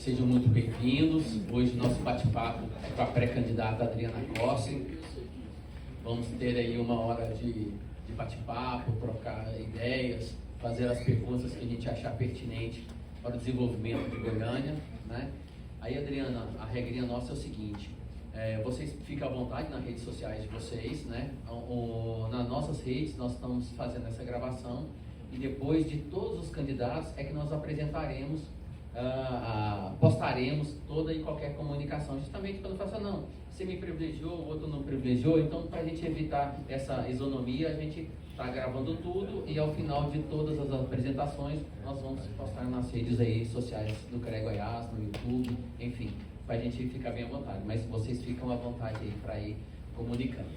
Sejam muito bem-vindos. Hoje nosso bate-papo é com a pré-candidata Adriana Costa. Vamos ter aí uma hora de bate-papo, trocar ideias, fazer as perguntas que a gente achar pertinente para o desenvolvimento de Goiânia, né? Aí, Adriana, a regrinha nossa é o seguinte: vocês ficam à vontade nas redes sociais de vocês, né? Nas nossas redes nós estamos fazendo essa gravação e depois de todos os candidatos é que nós apresentaremos, postaremos toda e qualquer comunicação, justamente para não falar, não, você me privilegiou, o outro não privilegiou. Então, para a gente evitar essa isonomia, a gente está gravando tudo e ao final de todas as apresentações nós vamos postar nas redes aí sociais do CREA Goiás, no YouTube, enfim, para a gente ficar bem à vontade, mas vocês ficam à vontade aí para ir comunicando.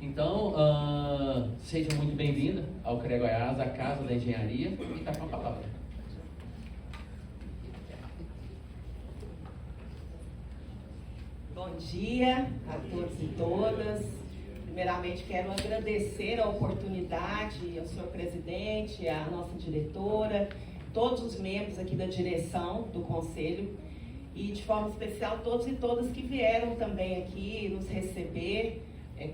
Então, seja muito bem-vinda ao CREA Goiás, a Casa da Engenharia, e está com a palavra. Bom dia a todos e todas. Primeiramente, quero agradecer a oportunidade ao senhor presidente, à nossa diretora, todos os membros aqui da direção do Conselho e, de forma especial, todos e todas que vieram também aqui nos receber,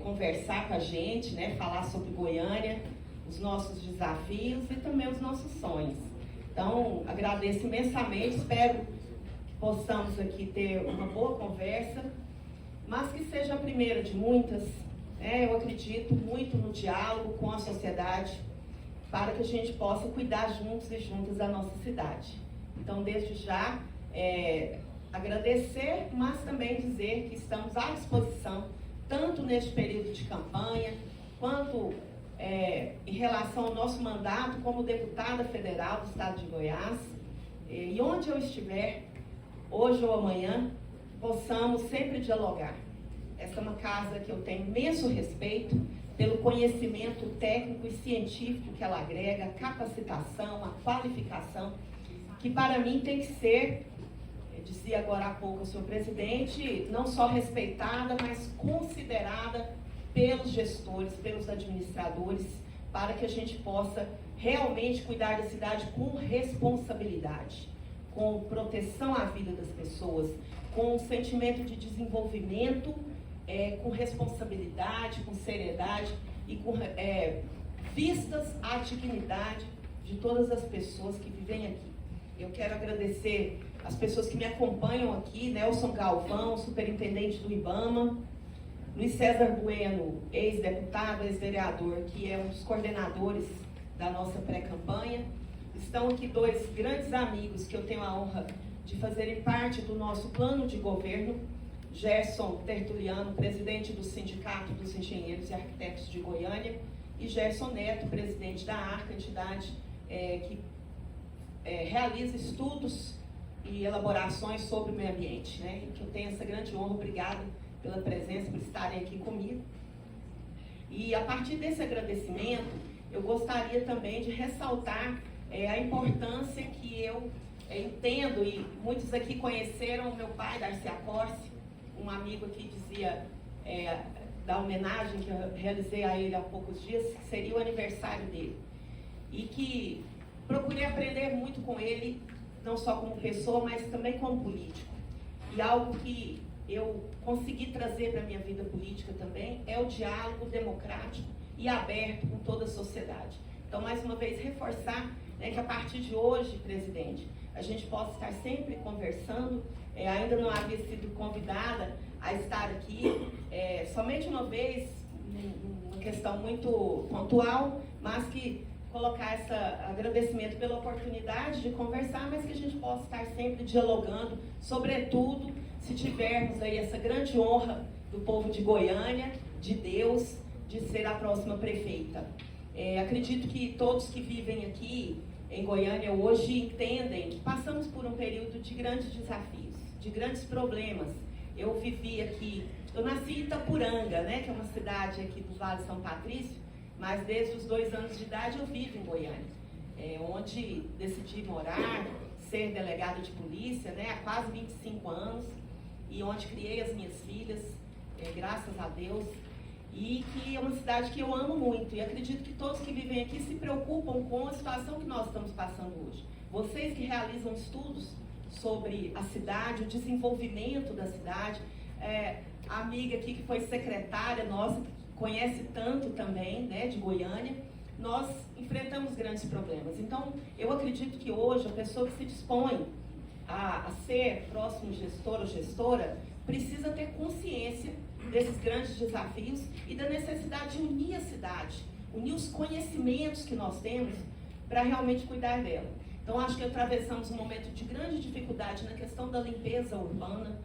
conversar com a gente, né, falar sobre Goiânia, os nossos desafios e também os nossos sonhos. Então, agradeço imensamente, espero que possamos aqui ter uma boa conversa, mas que seja a primeira de muitas. Eu acredito muito no diálogo com a sociedade para que a gente possa cuidar juntos e juntas da nossa cidade. Então, desde já, agradecer, mas também dizer que estamos à disposição, tanto neste período de campanha, quanto em relação ao nosso mandato como deputada federal do estado de Goiás, e onde eu estiver, hoje ou amanhã, possamos sempre dialogar. Essa é uma casa que eu tenho imenso respeito pelo conhecimento técnico e científico que ela agrega, a capacitação, a qualificação, que para mim tem que ser, eu dizia agora há pouco o senhor presidente, não só respeitada, mas considerada pelos gestores, pelos administradores, para que a gente possa realmente cuidar da cidade com responsabilidade, com proteção à vida das pessoas, com um sentimento de desenvolvimento, com responsabilidade, com seriedade e com vistas à dignidade de todas as pessoas que vivem aqui. Eu quero agradecer as pessoas que me acompanham aqui, Nelson Galvão, superintendente do IBAMA, Luiz César Bueno, ex-deputado, ex-vereador, que é um dos coordenadores da nossa pré-campanha. Estão aqui dois grandes amigos que eu tenho a honra de fazerem parte do nosso plano de governo, Gerson Tertuliano, presidente do Sindicato dos Engenheiros e Arquitetos de Goiânia, e Gerson Neto, presidente da ARCA, entidade que realiza estudos e elaborações sobre o meio ambiente, né? Que eu tenho essa grande honra. Obrigada pela presença, por estarem aqui comigo. E a partir desse agradecimento, eu gostaria também de ressaltar a importância que eu entendo, e muitos aqui conheceram o meu pai, Darcy Acorce, um amigo aqui dizia, da homenagem que eu realizei a ele há poucos dias, que seria o aniversário dele. E que procurei aprender muito com ele, não só como pessoa, mas também como político. E algo que eu consegui trazer para a minha vida política também é o diálogo democrático e aberto com toda a sociedade. Então, mais uma vez, reforçar que a partir de hoje, presidente, a gente possa estar sempre conversando. Ainda não havia sido convidada a estar aqui, somente uma vez, uma questão muito pontual, mas que colocar esse agradecimento pela oportunidade de conversar, mas que a gente possa estar sempre dialogando, sobretudo se tivermos aí essa grande honra do povo de Goiânia, de Deus, de ser a próxima prefeita. Acredito que todos que vivem aqui em Goiânia hoje entendem que passamos por um período de grandes desafios, de grandes problemas. Eu vivi aqui, eu nasci em Itapuranga, né, que é uma cidade aqui do Vale de São Patrício, mas desde os 2 anos de idade eu vivo em Goiânia, onde decidi morar, ser delegada de polícia, né, há quase 25 anos, e onde criei as minhas filhas, graças a Deus, e que é uma cidade que eu amo muito, e acredito que todos que vivem aqui se preocupam com a situação que nós estamos passando hoje. Vocês que realizam estudos sobre a cidade, o desenvolvimento da cidade. A amiga aqui que foi secretária nossa, que conhece tanto também, né, de Goiânia, nós enfrentamos grandes problemas. Então, eu acredito que hoje a pessoa que se dispõe a ser próximo gestor ou gestora precisa ter consciência desses grandes desafios e da necessidade de unir a cidade, unir os conhecimentos que nós temos para realmente cuidar dela. Então, acho que atravessamos um momento de grande dificuldade na questão da limpeza urbana,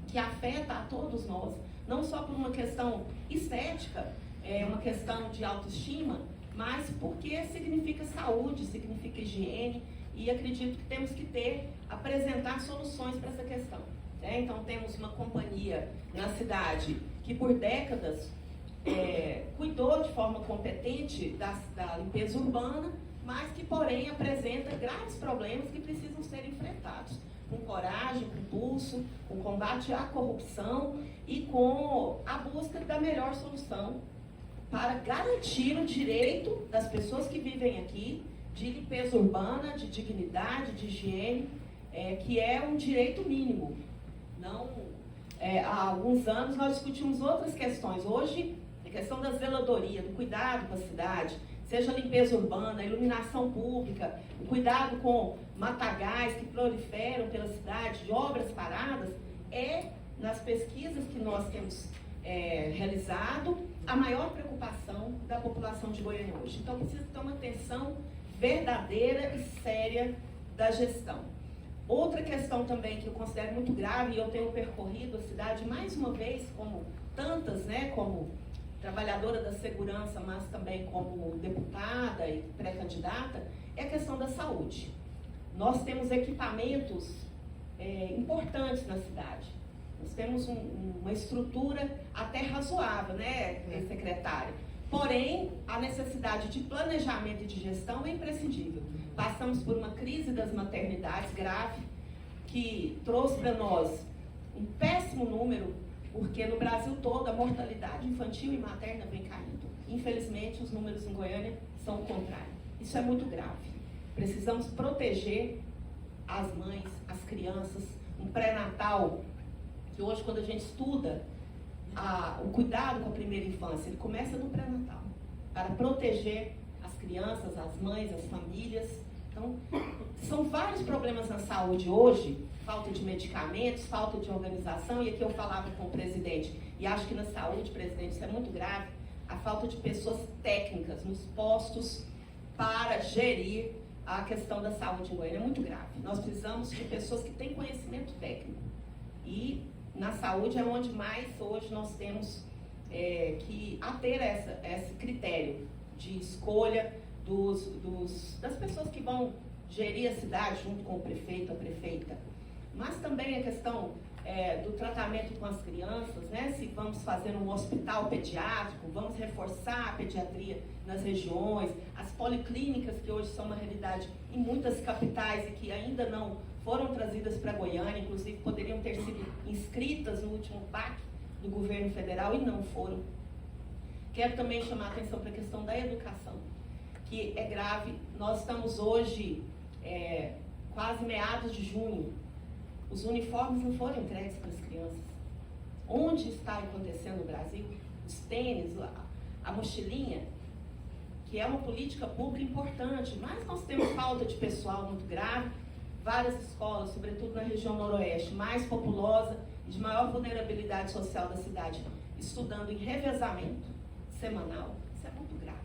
que afeta a todos nós, não só por uma questão estética, uma questão de autoestima, mas porque significa saúde, significa higiene, e acredito que temos que apresentar soluções para essa questão. Então, temos uma companhia na cidade que por décadas cuidou de forma competente da limpeza urbana, mas que, porém, apresenta graves problemas que precisam ser enfrentados com coragem, com pulso, com combate à corrupção e com a busca da melhor solução para garantir o direito das pessoas que vivem aqui de limpeza urbana, de dignidade, de higiene, que é um direito mínimo. Não, há alguns anos nós discutimos outras questões. Hoje, a questão da zeladoria, do cuidado com a cidade, seja a limpeza urbana, a iluminação pública, o cuidado com matagais que proliferam pela cidade, de obras paradas, nas pesquisas que nós temos realizado, a maior preocupação da população de Goiânia hoje. Então, precisa ter uma atenção verdadeira e séria da gestão. Outra questão também que eu considero muito grave, e eu tenho percorrido a cidade mais uma vez, como tantas, né, como trabalhadora da segurança, mas também como deputada e pré-candidata, é a questão da saúde. Nós temos equipamentos importantes na cidade. Nós temos uma estrutura até razoável, né, secretária? Porém, a necessidade de planejamento e de gestão é imprescindível. Passamos por uma crise das maternidades grave, que trouxe para nós um péssimo número, porque no Brasil todo a mortalidade infantil e materna vem caindo. Infelizmente, os números em Goiânia são o contrário. Isso é muito grave. Precisamos proteger as mães, as crianças, um pré-natal, que hoje, quando a gente estuda o cuidado com a primeira infância, ele começa no pré-natal, para proteger as crianças, as mães, as famílias. Então, são vários problemas na saúde hoje, falta de medicamentos, falta de organização, e aqui eu falava com o presidente, e acho que na saúde, presidente, isso é muito grave, a falta de pessoas técnicas nos postos para gerir a questão da saúde em Goiânia é muito grave. Nós precisamos de pessoas que têm conhecimento técnico. E na saúde é onde mais hoje nós temos que ter esse critério de escolha das pessoas que vão gerir a cidade junto com o prefeito, a prefeita. Mas também a questão do tratamento com as crianças, né? Se vamos fazer um hospital pediátrico, vamos reforçar a pediatria nas regiões, as policlínicas que hoje são uma realidade em muitas capitais e que ainda não foram trazidas para Goiânia, inclusive poderiam ter sido inscritas no último PAC do governo federal e não foram. Quero também chamar a atenção para a questão da educação, que é grave. Nós estamos hoje, quase meados de junho, os uniformes não foram entregues para as crianças. Onde está acontecendo no Brasil? Os tênis, a mochilinha, que é uma política pública importante, mas nós temos falta de pessoal muito grave. Várias escolas, sobretudo na região noroeste, mais populosa e de maior vulnerabilidade social da cidade, estudando em revezamento semanal. Isso é muito grave.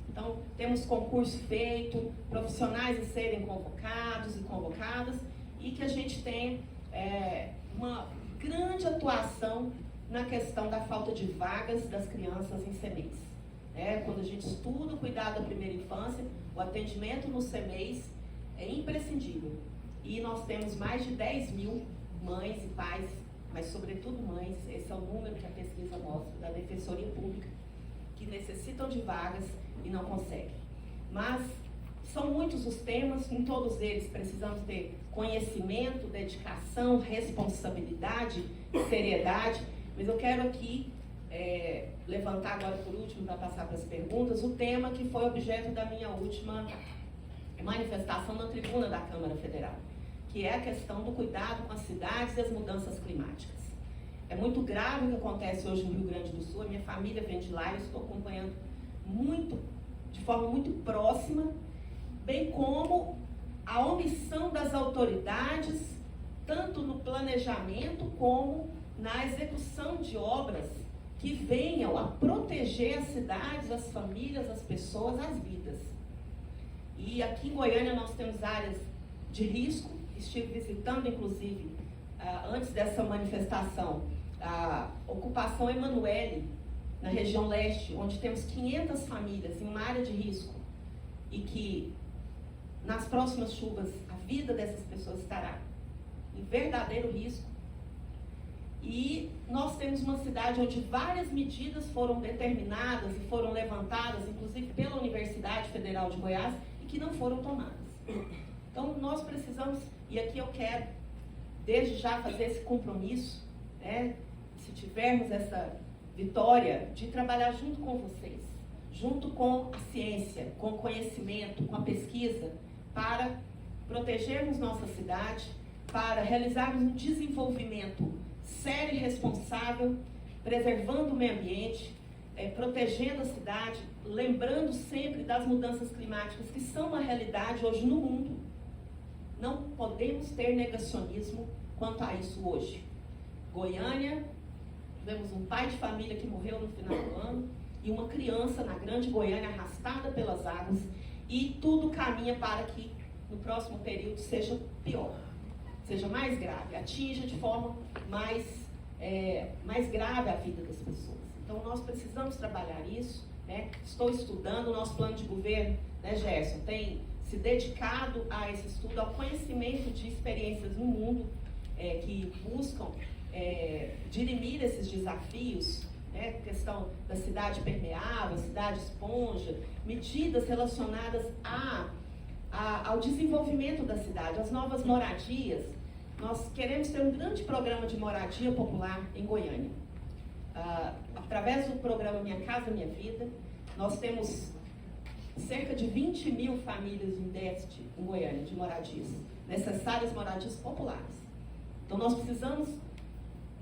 Então, temos concurso feito, profissionais a serem convocados e convocadas, e que a gente tenha uma grande atuação na questão da falta de vagas das crianças em CMEIs. Quando a gente estuda o cuidado da primeira infância, o atendimento no CMEIs é imprescindível. E nós temos mais de 10 mil mães e pais, mas sobretudo mães, esse é o número que a pesquisa mostra, da Defensoria Pública, que necessitam de vagas e não conseguem. Mas são muitos os temas, em todos eles precisamos ter conhecimento, dedicação, responsabilidade, seriedade, mas eu quero aqui levantar agora por último, para passar para as perguntas, o tema que foi objeto da minha última manifestação na tribuna da Câmara Federal. que é a questão do cuidado com as cidades e as mudanças climáticas. É muito grave o que acontece hoje no Rio Grande do Sul. A minha família vem de lá e eu estou acompanhando de forma muito próxima, bem como a omissão das autoridades, tanto no planejamento como na execução de obras que venham a proteger as cidades, as famílias, as pessoas, as vidas. E aqui em Goiânia nós temos áreas de risco. Estive visitando, inclusive, antes dessa manifestação, a ocupação Emanuele, na região leste, onde temos 500 famílias em uma área de risco e que nas próximas chuvas a vida dessas pessoas estará em verdadeiro risco. E nós temos uma cidade onde várias medidas foram determinadas e foram levantadas, inclusive pela Universidade Federal de Goiás, e que não foram tomadas. Então nós precisamos, e aqui eu quero desde já fazer esse compromisso, né, se tivermos essa vitória, de trabalhar junto com vocês, junto com a ciência, com o conhecimento, com a pesquisa, para protegermos nossa cidade, para realizarmos um desenvolvimento sério e responsável, preservando o meio ambiente, protegendo a cidade, lembrando sempre das mudanças climáticas que são uma realidade hoje no mundo. Não podemos ter negacionismo quanto a isso hoje. Goiânia, tivemos um pai de família que morreu no final do ano e uma criança na Grande Goiânia arrastada pelas águas, e tudo caminha para que no próximo período seja pior, seja mais grave, atinja de forma mais grave a vida das pessoas. Então nós precisamos trabalhar isso, né? Estou estudando, o nosso plano de governo, né, Gerson, tem se dedicado a esse estudo, ao conhecimento de experiências no mundo que buscam dirimir esses desafios, né, questão da cidade permeável, cidade esponja, medidas relacionadas ao desenvolvimento da cidade, às novas moradias. Nós queremos ter um grande programa de moradia popular em Goiânia. Através do programa Minha Casa Minha Vida, nós temos cerca de 20 mil famílias em déficit em Goiânia de moradias, necessárias moradias populares. Então nós precisamos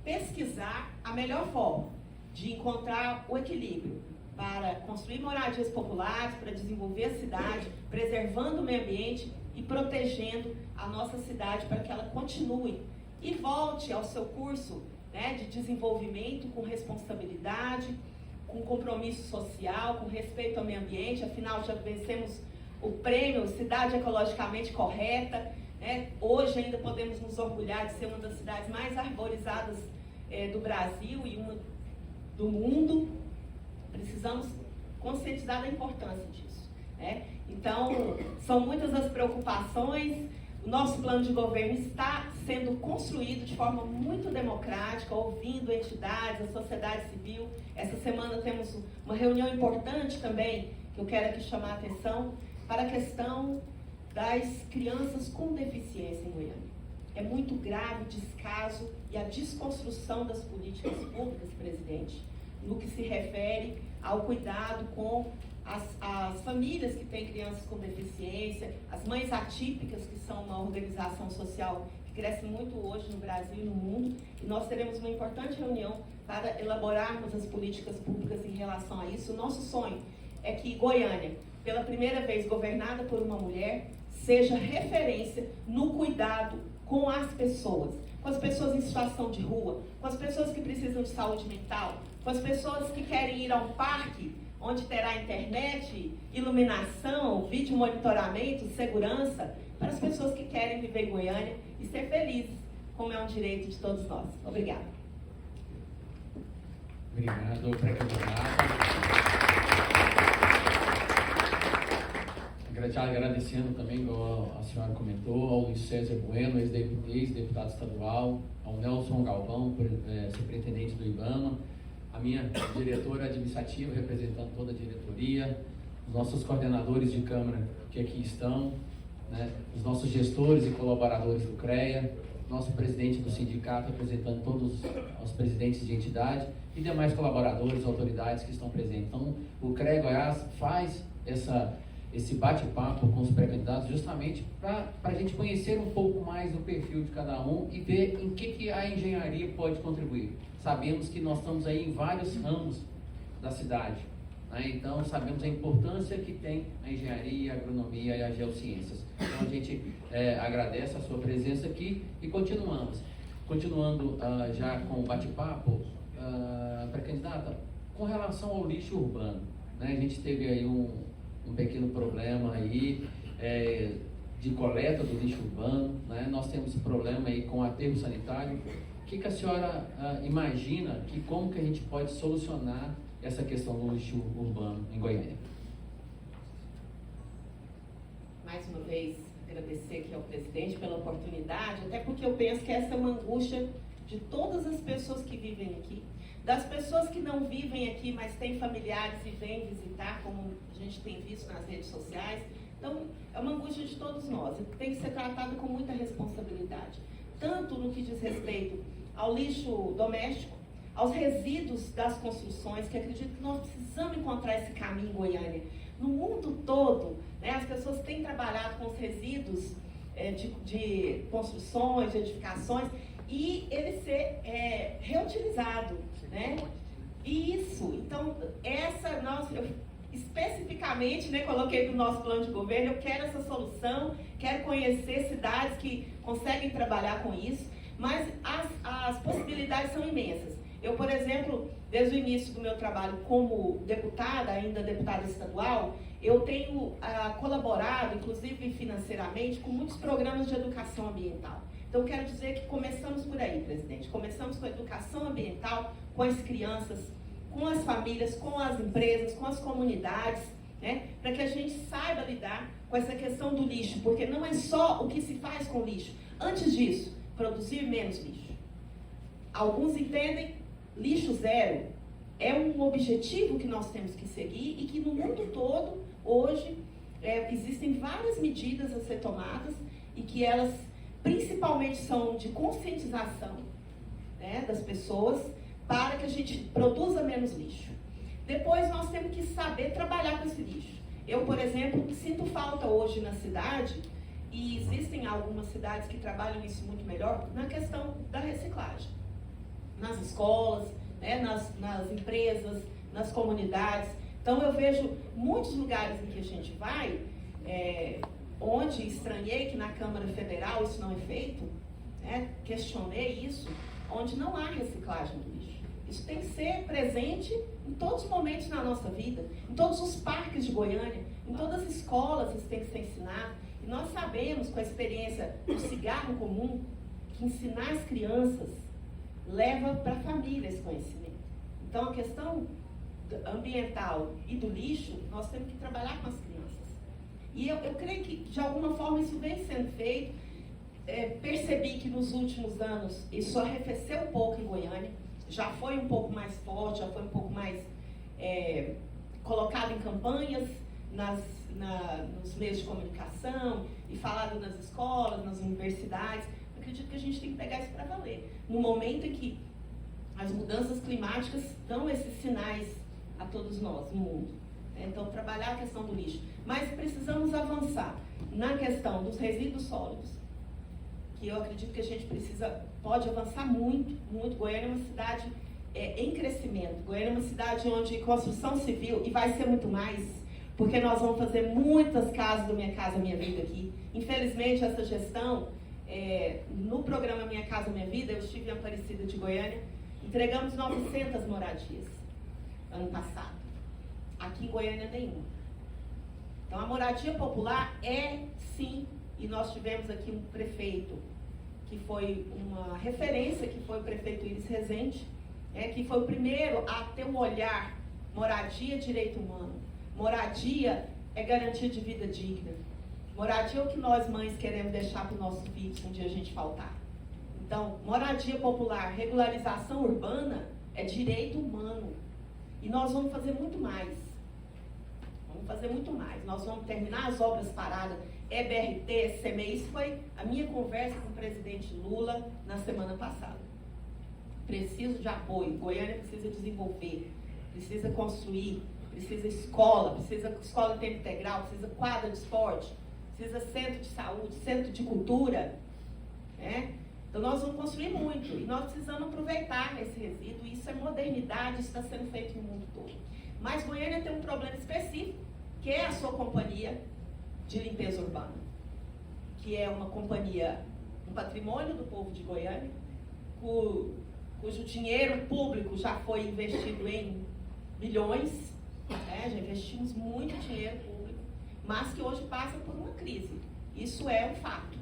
pesquisar a melhor forma de encontrar o equilíbrio para construir moradias populares, para desenvolver a cidade, preservando o meio ambiente e protegendo a nossa cidade para que ela continue e volte ao seu curso, né, de desenvolvimento com responsabilidade, com compromisso social, com respeito ao meio ambiente. Afinal, já vencemos o prêmio Cidade Ecologicamente Correta, né? Hoje ainda podemos nos orgulhar de ser uma das cidades mais arborizadas do Brasil e uma do mundo. Precisamos conscientizar da importância disso, né? Então, são muitas as preocupações. O nosso plano de governo está sendo construído de forma muito democrática, ouvindo entidades, a sociedade civil. Essa semana temos uma reunião importante também, que eu quero aqui chamar a atenção, para a questão das crianças com deficiência em Goiânia. É muito grave o descaso e a desconstrução das políticas públicas, presidente, no que se refere ao cuidado com as famílias que têm crianças com deficiência, as mães atípicas, que são uma organização social que cresce muito hoje no Brasil e no mundo, e nós teremos uma importante reunião para elaborarmos as políticas públicas em relação a isso. O nosso sonho é que Goiânia, pela primeira vez governada por uma mulher, seja referência no cuidado com as pessoas em situação de rua, com as pessoas que precisam de saúde mental, com as pessoas que querem ir a um parque onde terá internet, iluminação, vídeo monitoramento, segurança, para as pessoas que querem viver em Goiânia e ser felizes, como é um direito de todos nós. Obrigada. Obrigado, pré-candidato. Agradecendo também, como a senhora comentou, ao Luiz César Bueno, ex-deputado estadual, ao Nelson Galvão, superintendente do IBAMA, a minha diretora administrativa, representando toda a diretoria, os nossos coordenadores de Câmara que aqui estão, né, os nossos gestores e colaboradores do CREA, nosso presidente do sindicato, representando todos os presidentes de entidade e demais colaboradores, autoridades que estão presentes. Então, o CREA Goiás faz esse bate-papo com os pré-candidatos justamente para a gente conhecer um pouco mais do perfil de cada um e ver em que a engenharia pode contribuir. Sabemos que nós estamos aí em vários ramos da cidade, né? Então sabemos a importância que tem a engenharia, a agronomia e as geociências. Então a gente agradece a sua presença aqui e continuando já com o bate-papo, pré-candidata, com relação ao lixo urbano, né? A gente teve aí um pequeno problema aí de coleta do lixo urbano, né? Nós temos esse problema aí com o aterro sanitário. O que a senhora imagina que como que a gente pode solucionar essa questão do lixo urbano em Goiânia? Mais uma vez, agradecer aqui ao presidente pela oportunidade, até porque eu penso que essa é uma angústia de todas as pessoas que vivem aqui, das pessoas que não vivem aqui, mas têm familiares e vêm visitar, como a gente tem visto nas redes sociais. Então, é uma angústia de todos nós, e tem que ser tratado com muita responsabilidade, tanto no que diz respeito ao lixo doméstico, aos resíduos das construções, que acredito que nós precisamos encontrar esse caminho em Goiânia. No mundo todo, né, as pessoas têm trabalhado com os resíduos de construções, de edificações, e ele ser reutilizado, né? Isso, então, eu especificamente, né, coloquei no nosso plano de governo, eu quero essa solução, quero conhecer cidades que conseguem trabalhar com isso, mas as possibilidades são imensas. Eu, por exemplo, desde o início do meu trabalho como deputada, ainda deputada estadual, eu tenho colaborado, inclusive financeiramente, com muitos programas de educação ambiental. Então, quero dizer que começamos por aí, presidente. Começamos com a educação ambiental, com as crianças, com as famílias, com as empresas, com as comunidades, né? Para que a gente saiba lidar com essa questão do lixo, porque não é só o que se faz com lixo. Antes disso, produzir menos lixo. Alguns entendem lixo zero é um objetivo que nós temos que seguir e que no mundo todo, hoje, existem várias medidas a ser tomadas e que elas principalmente são de conscientização, né, das pessoas para que a gente produza menos lixo. Depois nós temos que saber trabalhar com esse lixo. Eu, por exemplo, sinto falta hoje na cidade, e existem algumas cidades que trabalham isso muito melhor, na questão da reciclagem. Nas escolas, né, nas empresas, nas comunidades. Então eu vejo muitos lugares em que a gente vai, onde estranhei que na Câmara Federal isso não é feito, né, questionei isso, onde não há reciclagem do lixo. Isso tem que ser presente em todos os momentos na nossa vida, em todos os parques de Goiânia, em todas as escolas isso tem que ser ensinado. E nós sabemos, com a experiência do cigarro comum, que ensinar as crianças leva para a família esse conhecimento. Então, a questão ambiental e do lixo, nós temos que trabalhar com as crianças. E eu creio que, de alguma forma, isso vem sendo feito. Percebi que nos últimos anos isso arrefeceu um pouco em Goiânia, já foi um pouco mais forte, já foi um pouco mais colocado em campanhas, nos meios de comunicação, e falado nas escolas, nas universidades. Eu acredito que a gente tem que pegar isso para valer. No momento em que as mudanças climáticas dão esses sinais a todos nós, no mundo. Então, trabalhar a questão do lixo. Mas precisamos avançar na questão dos resíduos sólidos, que eu acredito que a gente pode avançar muito, muito. Goiânia é uma cidade em crescimento. Goiânia é uma cidade onde construção civil, e vai ser muito mais, porque nós vamos fazer muitas casas do Minha Casa Minha Vida aqui. Infelizmente, essa gestão, no programa Minha Casa Minha Vida, eu estive em Aparecida de Goiânia, entregamos 900 moradias ano passado. Aqui em Goiânia, nenhuma. Então, a moradia popular sim, e nós tivemos aqui um prefeito que foi uma referência, que foi o prefeito Iris Rezende, que foi o primeiro a ter um olhar, moradia é direito humano, moradia é garantia de vida digna, moradia é o que nós mães queremos deixar para os nossos filhos um dia a gente faltar. Então, moradia popular, regularização urbana é direito humano, e nós vamos fazer muito mais. Vamos fazer muito mais. Nós vamos terminar as obras paradas, EBRT, CMEI. Isso foi a minha conversa com o presidente Lula na semana passada. Preciso de apoio. Goiânia precisa desenvolver, precisa construir precisa escola, precisa escola em tempo integral, precisa quadra de esporte, precisa centro de saúde, centro de cultura, né? Então nós vamos construir muito e nós precisamos aproveitar esse resíduo. Isso é modernidade, isso está sendo feito no mundo todo. Mas Goiânia tem um problema específico, que é a sua companhia de limpeza urbana, que é uma companhia, um patrimônio do povo de Goiânia, cujo dinheiro público já foi investido em milhões, né? Já investimos muito dinheiro público, mas que hoje passa por uma crise. Isso é um fato.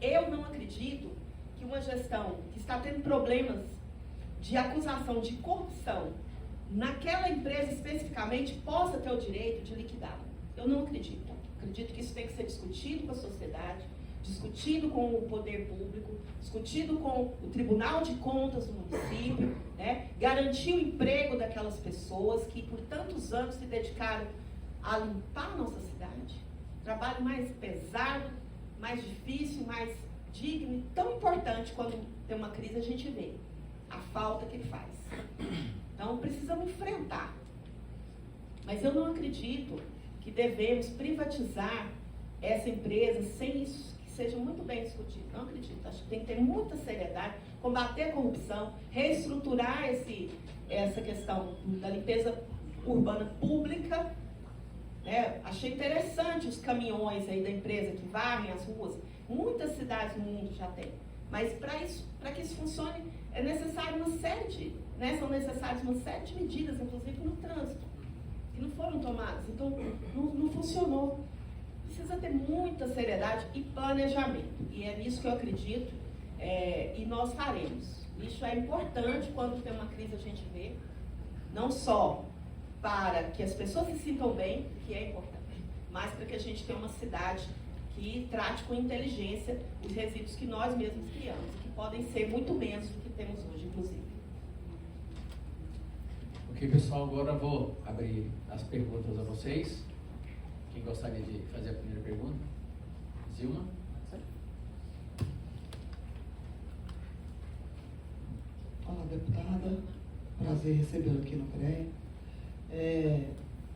Eu não acredito que uma gestão que está tendo problemas de acusação de corrupção naquela empresa especificamente possa ter o direito de liquidá-la. Eu não acredito. Acredito que isso tem que ser discutido com a sociedade, discutido com o poder público, discutido com o Tribunal de Contas do município, né? Garantir o emprego daquelas pessoas que por tantos anos se dedicaram a limpar a nossa cidade. Trabalho mais pesado, mais difícil, mais digno e tão importante quando tem uma crise a gente vê a falta que ele faz. Então precisamos enfrentar. Mas eu não acredito que devemos privatizar essa empresa sem isso que seja muito bem discutido. Não acredito. Acho que tem que ter muita seriedade, combater a corrupção, reestruturar essa questão da limpeza urbana pública. Né? Achei interessante os caminhões aí da empresa que varrem as ruas. Muitas cidades no mundo já tem. Mas para que isso funcione, é necessário são necessárias uma série de medidas, inclusive no trânsito, que não foram tomadas. Então, não funcionou. Precisa ter muita seriedade e planejamento. E é nisso que eu acredito, e nós faremos. Isso é importante quando tem uma crise a gente vê, não só para que as pessoas se sintam bem, que é importante, mas para que a gente tenha uma cidade que trate com inteligência os resíduos que nós mesmos criamos, que podem ser muito menos do que temos hoje, inclusive. Ok, pessoal, agora eu vou abrir as perguntas a vocês. Quem gostaria de fazer a primeira pergunta? Zilma? Olá, deputada. Prazer recebê-la aqui no CREA.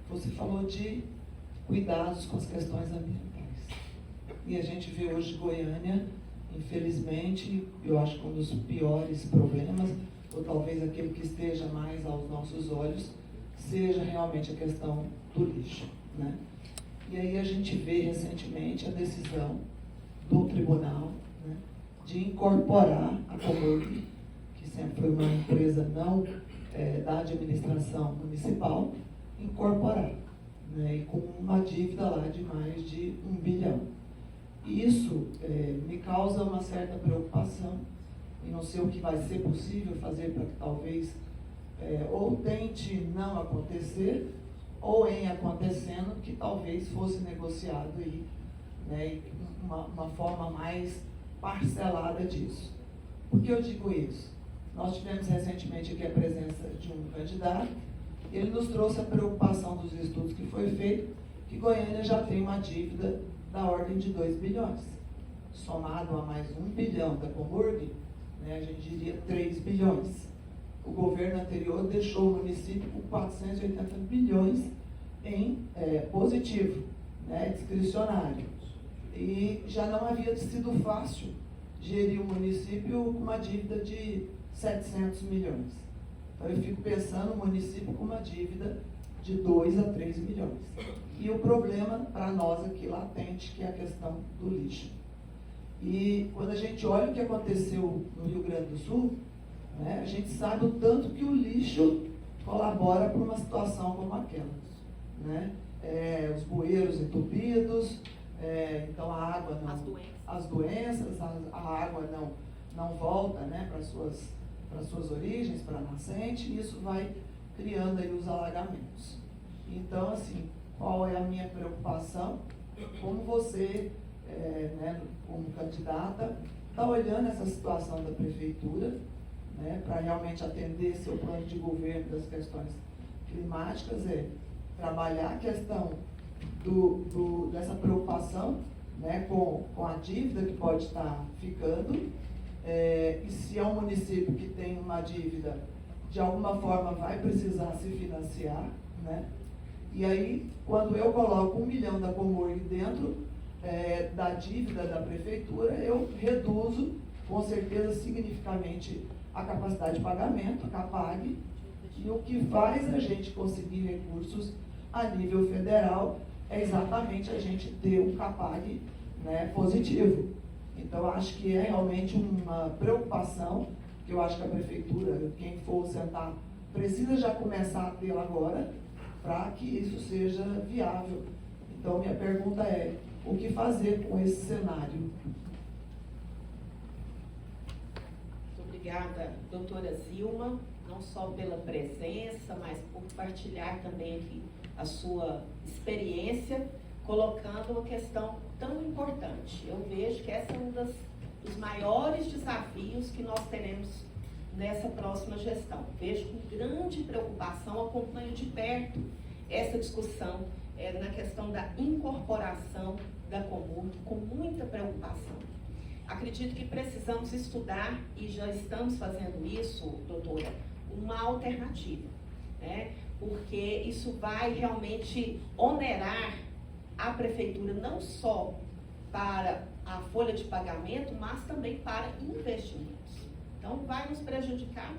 Você falou de cuidados com as questões ambientais. E a gente vê hoje Goiânia, infelizmente, eu acho que um dos piores problemas, ou talvez aquele que esteja mais aos nossos olhos, seja realmente a questão do lixo, né? E aí a gente vê recentemente a decisão do tribunal, né, de incorporar a Comurg, que sempre foi uma empresa não da administração municipal, incorporar, né, e com uma dívida lá de mais de 1 bilhão. Isso me causa uma certa preocupação, e não sei o que vai ser possível fazer para que talvez ou tente não acontecer, ou em acontecendo, que talvez fosse negociado aí, né, uma forma mais parcelada disso. Por que eu digo isso? Nós tivemos recentemente aqui a presença de um candidato, ele nos trouxe a preocupação dos estudos que foi feito, que Goiânia já tem uma dívida da ordem de 2 bilhões. Somado a mais 1 bilhão da Comurg, né, a gente diria 3 bilhões. O governo anterior deixou o município com 480 bilhões em positivo, né, discricionário. E já não havia sido fácil gerir o município com uma dívida de 700 milhões. Então eu fico pensando no município com uma dívida de 2 a 3 milhões. E o problema para nós aqui latente, que é a questão do lixo. E quando a gente olha o que aconteceu no Rio Grande do Sul, né, a gente sabe o tanto que o lixo colabora para uma situação como aquela, né? Os bueiros entupidos, então a água não... As doenças, a água não volta, né, para suas origens, para a nascente, e isso vai criando aí os alagamentos. Então, assim, qual é a minha preocupação? Como você, né, como candidata, está olhando essa situação da prefeitura, né, para realmente atender seu plano de governo das questões climáticas, trabalhar a questão dessa preocupação, né, com a dívida que pode estar ficando, e se é um município que tem uma dívida, de alguma forma vai precisar se financiar, né, E aí, quando eu coloco 1 milhão da Comurg dentro da dívida da prefeitura, eu reduzo, com certeza, significativamente a capacidade de pagamento, a CAPAG, e o que faz a gente conseguir recursos a nível federal é exatamente a gente ter um CAPAG, né, positivo. Então, acho que é realmente uma preocupação, que eu acho que a prefeitura, quem for sentar, precisa já começar a ter agora, para que isso seja viável. Então, minha pergunta é, o que fazer com esse cenário? Muito obrigada, doutora Zilma, não só pela presença, mas por partilhar também aqui a sua experiência, colocando uma questão tão importante. Eu vejo que essa é um dos maiores desafios que nós teremos nessa próxima gestão. Vejo com grande preocupação, acompanho de perto essa discussão na questão da incorporação da Comurg, com muita preocupação. Acredito que precisamos estudar, e já estamos fazendo isso, doutora, uma alternativa, né? Porque isso vai realmente onerar a prefeitura não só para a folha de pagamento, mas também para investimentos. Então, vai nos prejudicar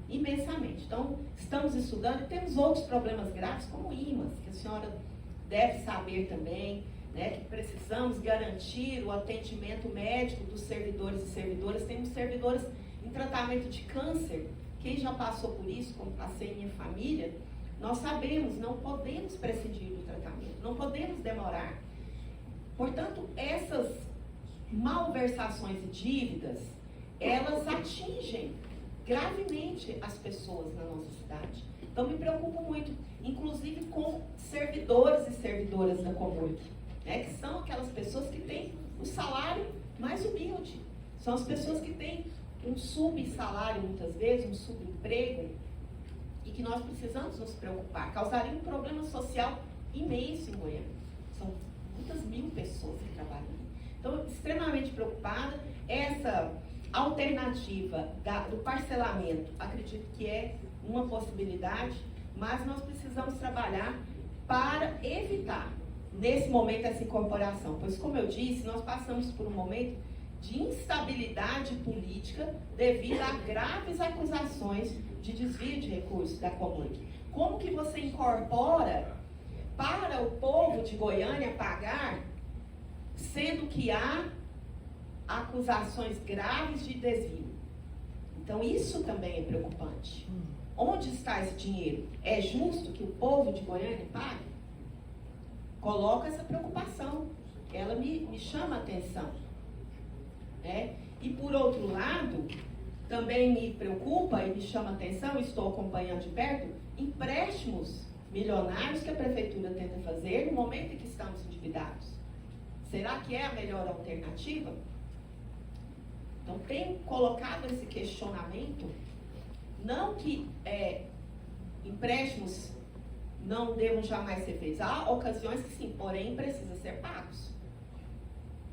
imensamente. Então, estamos estudando e temos outros problemas graves, como IMAS, que a senhora deve saber também, né, que precisamos garantir o atendimento médico dos servidores e servidoras. Temos servidores em tratamento de câncer. Quem já passou por isso, como passei em minha família, nós sabemos, não podemos prescindir do tratamento, não podemos demorar. Portanto, essas malversações e dívidas, elas atingem gravemente as pessoas na nossa cidade. Então, me preocupo muito, inclusive com servidores e servidoras da Comurg, né, que são aquelas pessoas que têm o salário mais humilde. São as pessoas que têm um subsalário, muitas vezes, um subemprego, e que nós precisamos nos preocupar. Causaria um problema social imenso em Goiânia. São muitas mil pessoas que trabalham ali. Então, extremamente preocupada. Essa alternativa do parcelamento, acredito que é uma possibilidade, mas nós precisamos trabalhar para evitar, nesse momento, essa incorporação. Pois, como eu disse, nós passamos por um momento de instabilidade política devido a graves acusações de desvio de recursos da Comurg. Como que você incorpora para o povo de Goiânia pagar, sendo que há acusações graves de desvio? Então, isso também é preocupante. Onde está esse dinheiro? É justo que o povo de Goiânia pague? Coloca essa preocupação. Ela me chama a atenção. E, por outro lado, também me preocupa e me chama a atenção, estou acompanhando de perto, empréstimos milionários que a prefeitura tenta fazer no momento em que estamos endividados. Será que é a melhor alternativa? Então, tenho colocado esse questionamento, não que empréstimos não devam jamais ser feitos. Há ocasiões que sim, porém precisa ser pagos.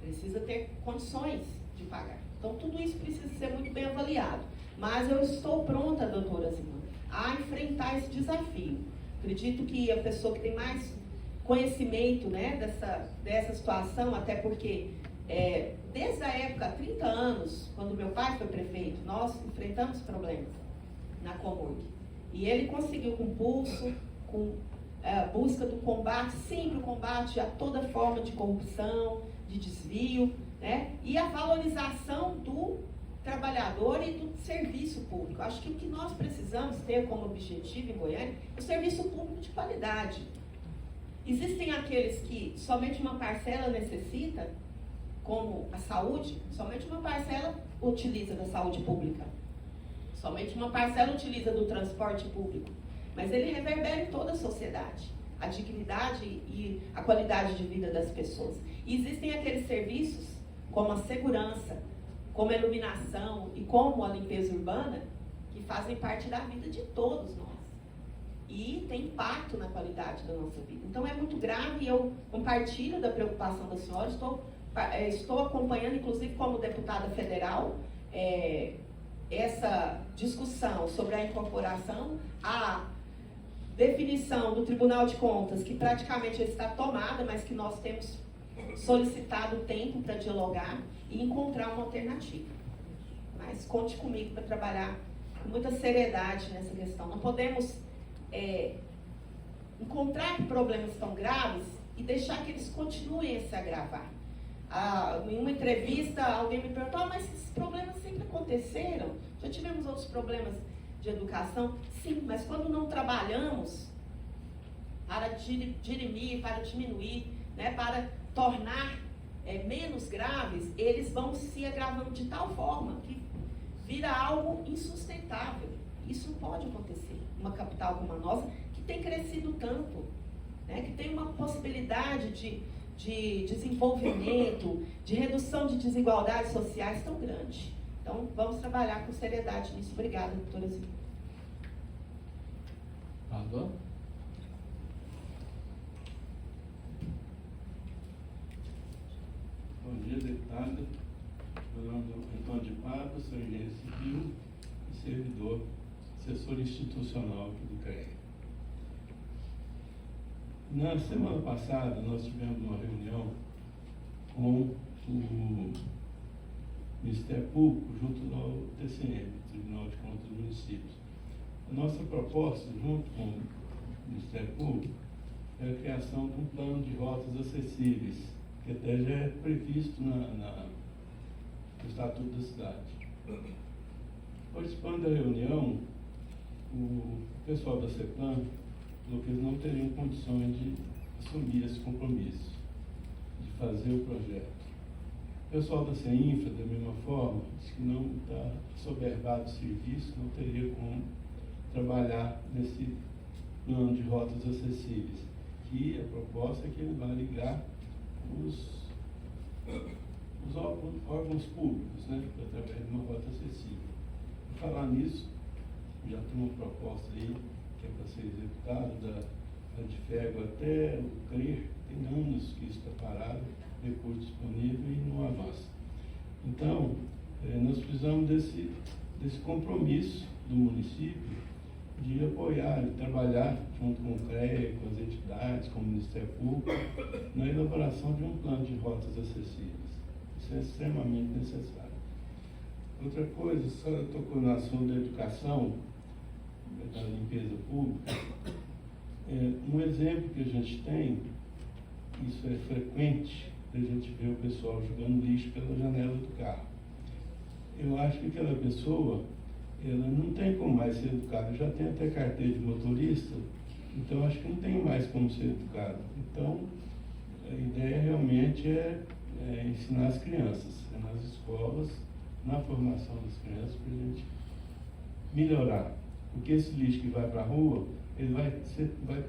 Precisa ter condições de pagar. Então, tudo isso precisa ser muito bem avaliado. Mas eu estou pronta, doutora Zilma, a enfrentar esse desafio. Acredito que a pessoa que tem mais conhecimento, né, dessa situação, até porque desde a época, há 30 anos, quando meu pai foi prefeito, nós enfrentamos problemas na Comurg. E ele conseguiu com pulso, com busca do combate, sempre o combate a toda forma de corrupção, de desvio, né? E a valorização do trabalhador e do serviço público. Acho que o que nós precisamos ter como objetivo em Goiânia é o serviço público de qualidade. Existem aqueles que somente uma parcela necessita, como a saúde, somente uma parcela utiliza da saúde pública. Somente uma parcela utiliza do transporte público. Mas ele reverbera em toda a sociedade. A dignidade e a qualidade de vida das pessoas. E existem aqueles serviços, como a segurança, como a iluminação e como a limpeza urbana, que fazem parte da vida de todos nós. E tem impacto na qualidade da nossa vida. Então é muito grave e eu compartilho da preocupação da senhora. Estou acompanhando, inclusive como deputada federal, essa discussão sobre a incorporação. Há definição do Tribunal de Contas, que praticamente está tomada, mas que nós temos solicitado tempo para dialogar e encontrar uma alternativa. Mas conte comigo para trabalhar com muita seriedade nessa questão. Não podemos encontrar problemas tão graves e deixar que eles continuem a se agravar. Em uma entrevista, alguém me perguntou, mas esses problemas sempre aconteceram? Já tivemos outros problemas de educação? Sim, mas quando não trabalhamos para dirimir, para diminuir, né, para tornar menos graves, eles vão se agravando de tal forma que vira algo insustentável. Isso não pode acontecer. Uma capital como a nossa, que tem crescido tanto, né, que tem uma possibilidade de desenvolvimento, de redução de desigualdades sociais tão grande. Então, vamos trabalhar com seriedade nisso. Obrigada, doutora Zilda. Pardon? Bom dia, deputada. Meu nome é Antônio de Pádua, sou engenheiro civil e servidor, assessor institucional aqui do CREA. Na semana passada, nós tivemos uma reunião com o Ministério Público junto ao TCM, Tribunal de Contas do Município. A nossa proposta, junto com o Ministério Público, é a criação de um plano de rotas acessíveis, que até já é previsto no Estatuto da Cidade. Participando da reunião, o pessoal da CEPLAN falou que eles não teriam condições de assumir esse compromisso, de fazer o projeto. O pessoal da CEINFRA, da mesma forma, disse que não está soberbado o serviço, não teria como trabalhar nesse plano de rotas acessíveis, que a proposta é que ele vai ligar os órgãos públicos, né, através de uma rota acessível. Por falar nisso, já tem uma proposta aí, que é para ser executada, da Adfego até o CRER, tem anos que isso está parado, recurso disponível e não avança. Então, nós precisamos desse compromisso do município de apoiar, de trabalhar junto com o CREA, com as entidades, com o Ministério Público, na elaboração de um plano de rotas acessíveis. Isso é extremamente necessário. Outra coisa, a senhora tocou no assunto da educação, da limpeza pública. Um exemplo que a gente tem, isso é frequente, a gente vê o pessoal jogando lixo pela janela do carro. Eu acho que aquela pessoa, ela não tem como mais ser educada, já tem até carteira de motorista, então acho que não tem mais como ser educado. Então, a ideia realmente é ensinar as crianças, nas escolas, na formação das crianças, para a gente melhorar. Porque esse lixo que vai para a rua, ele vai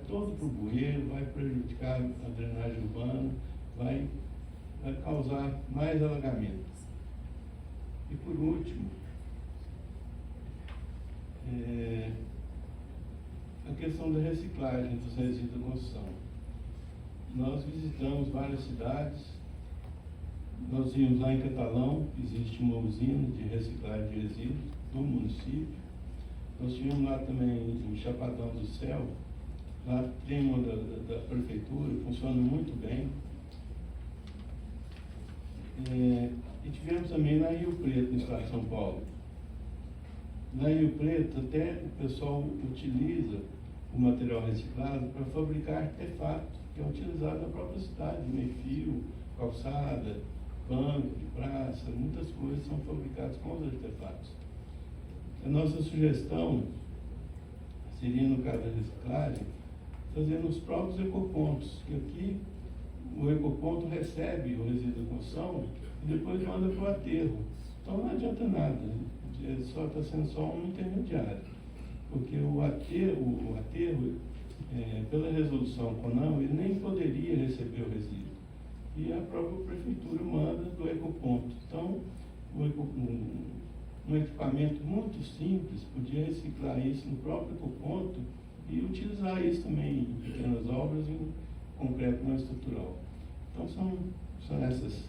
todo para o bueiro, vai prejudicar a drenagem urbana, vai causar mais alagamentos. E por último, a questão da reciclagem dos resíduos da construção. Nós visitamos várias cidades, nós vimos lá em Catalão, existe uma usina de reciclagem de resíduos do município. Nós tivemos lá também em Chapadão do Céu, lá tem uma da prefeitura, funciona muito bem. E tivemos também lá em Rio Preto, no estado de São Paulo. Lá em Rio Preto, até o pessoal utiliza o material reciclado para fabricar artefato, que é utilizado na própria cidade, meio-fio, calçada, banco de praça, muitas coisas são fabricadas com os artefatos. A nossa sugestão seria, no caso da reciclagem, fazer nos próprios ecopontos, que aqui o ecoponto recebe o resíduo da construção e depois manda para o aterro. Então não adianta nada, só está sendo só um intermediário, porque o aterro pela resolução CONAM, ele nem poderia receber o resíduo. E a própria prefeitura manda do ecoponto. Então, um equipamento muito simples podia reciclar isso no próprio ecoponto e utilizar isso também em pequenas obras, em concreto não estrutural. Então, são essas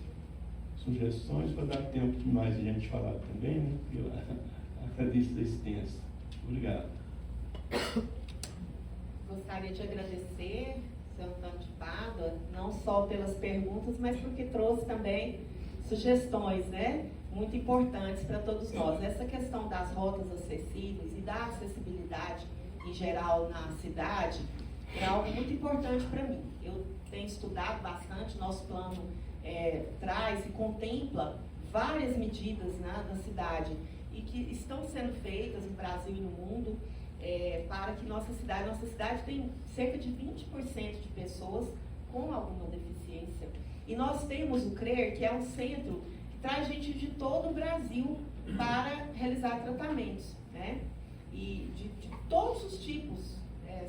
sugestões para dar tempo de mais a gente falar também, né? Porque a lista é extensa. Obrigado. gostaria de agradecer, seu Antônio de Pádua, não só pelas perguntas, mas porque trouxe também sugestões, né, muito importantes para todos nós. Essa questão das rotas acessíveis e da acessibilidade em geral na cidade é algo muito importante para mim. Eu tenho estudado bastante, nosso plano traz e contempla várias medidas, né, na cidade e que estão sendo feitas no Brasil e no mundo para que nossa cidade tem cerca de 20% de pessoas com alguma deficiência. E nós temos o CRER, que é um centro que traz gente de todo o Brasil para realizar tratamentos, né? E de todos os tipos,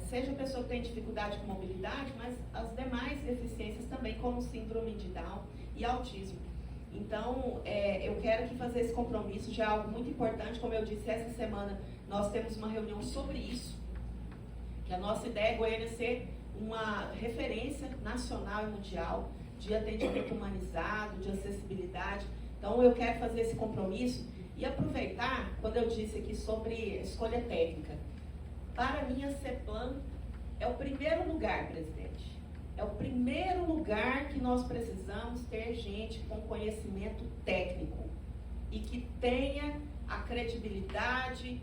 seja a pessoa que tem dificuldade com mobilidade, mas as demais deficiências também, como síndrome de Down e autismo. Então, eu quero aqui fazer esse compromisso, já é algo muito importante. Como eu disse, essa semana nós temos uma reunião sobre isso, que a nossa ideia é Goiânia ser uma referência nacional e mundial de atendimento humanizado, de acessibilidade. Então, eu quero fazer esse compromisso e aproveitar, quando eu disse aqui sobre escolha técnica. Para mim, a CEPLAN é o primeiro lugar, presidente. É o primeiro lugar que nós precisamos ter gente com conhecimento técnico e que tenha a credibilidade,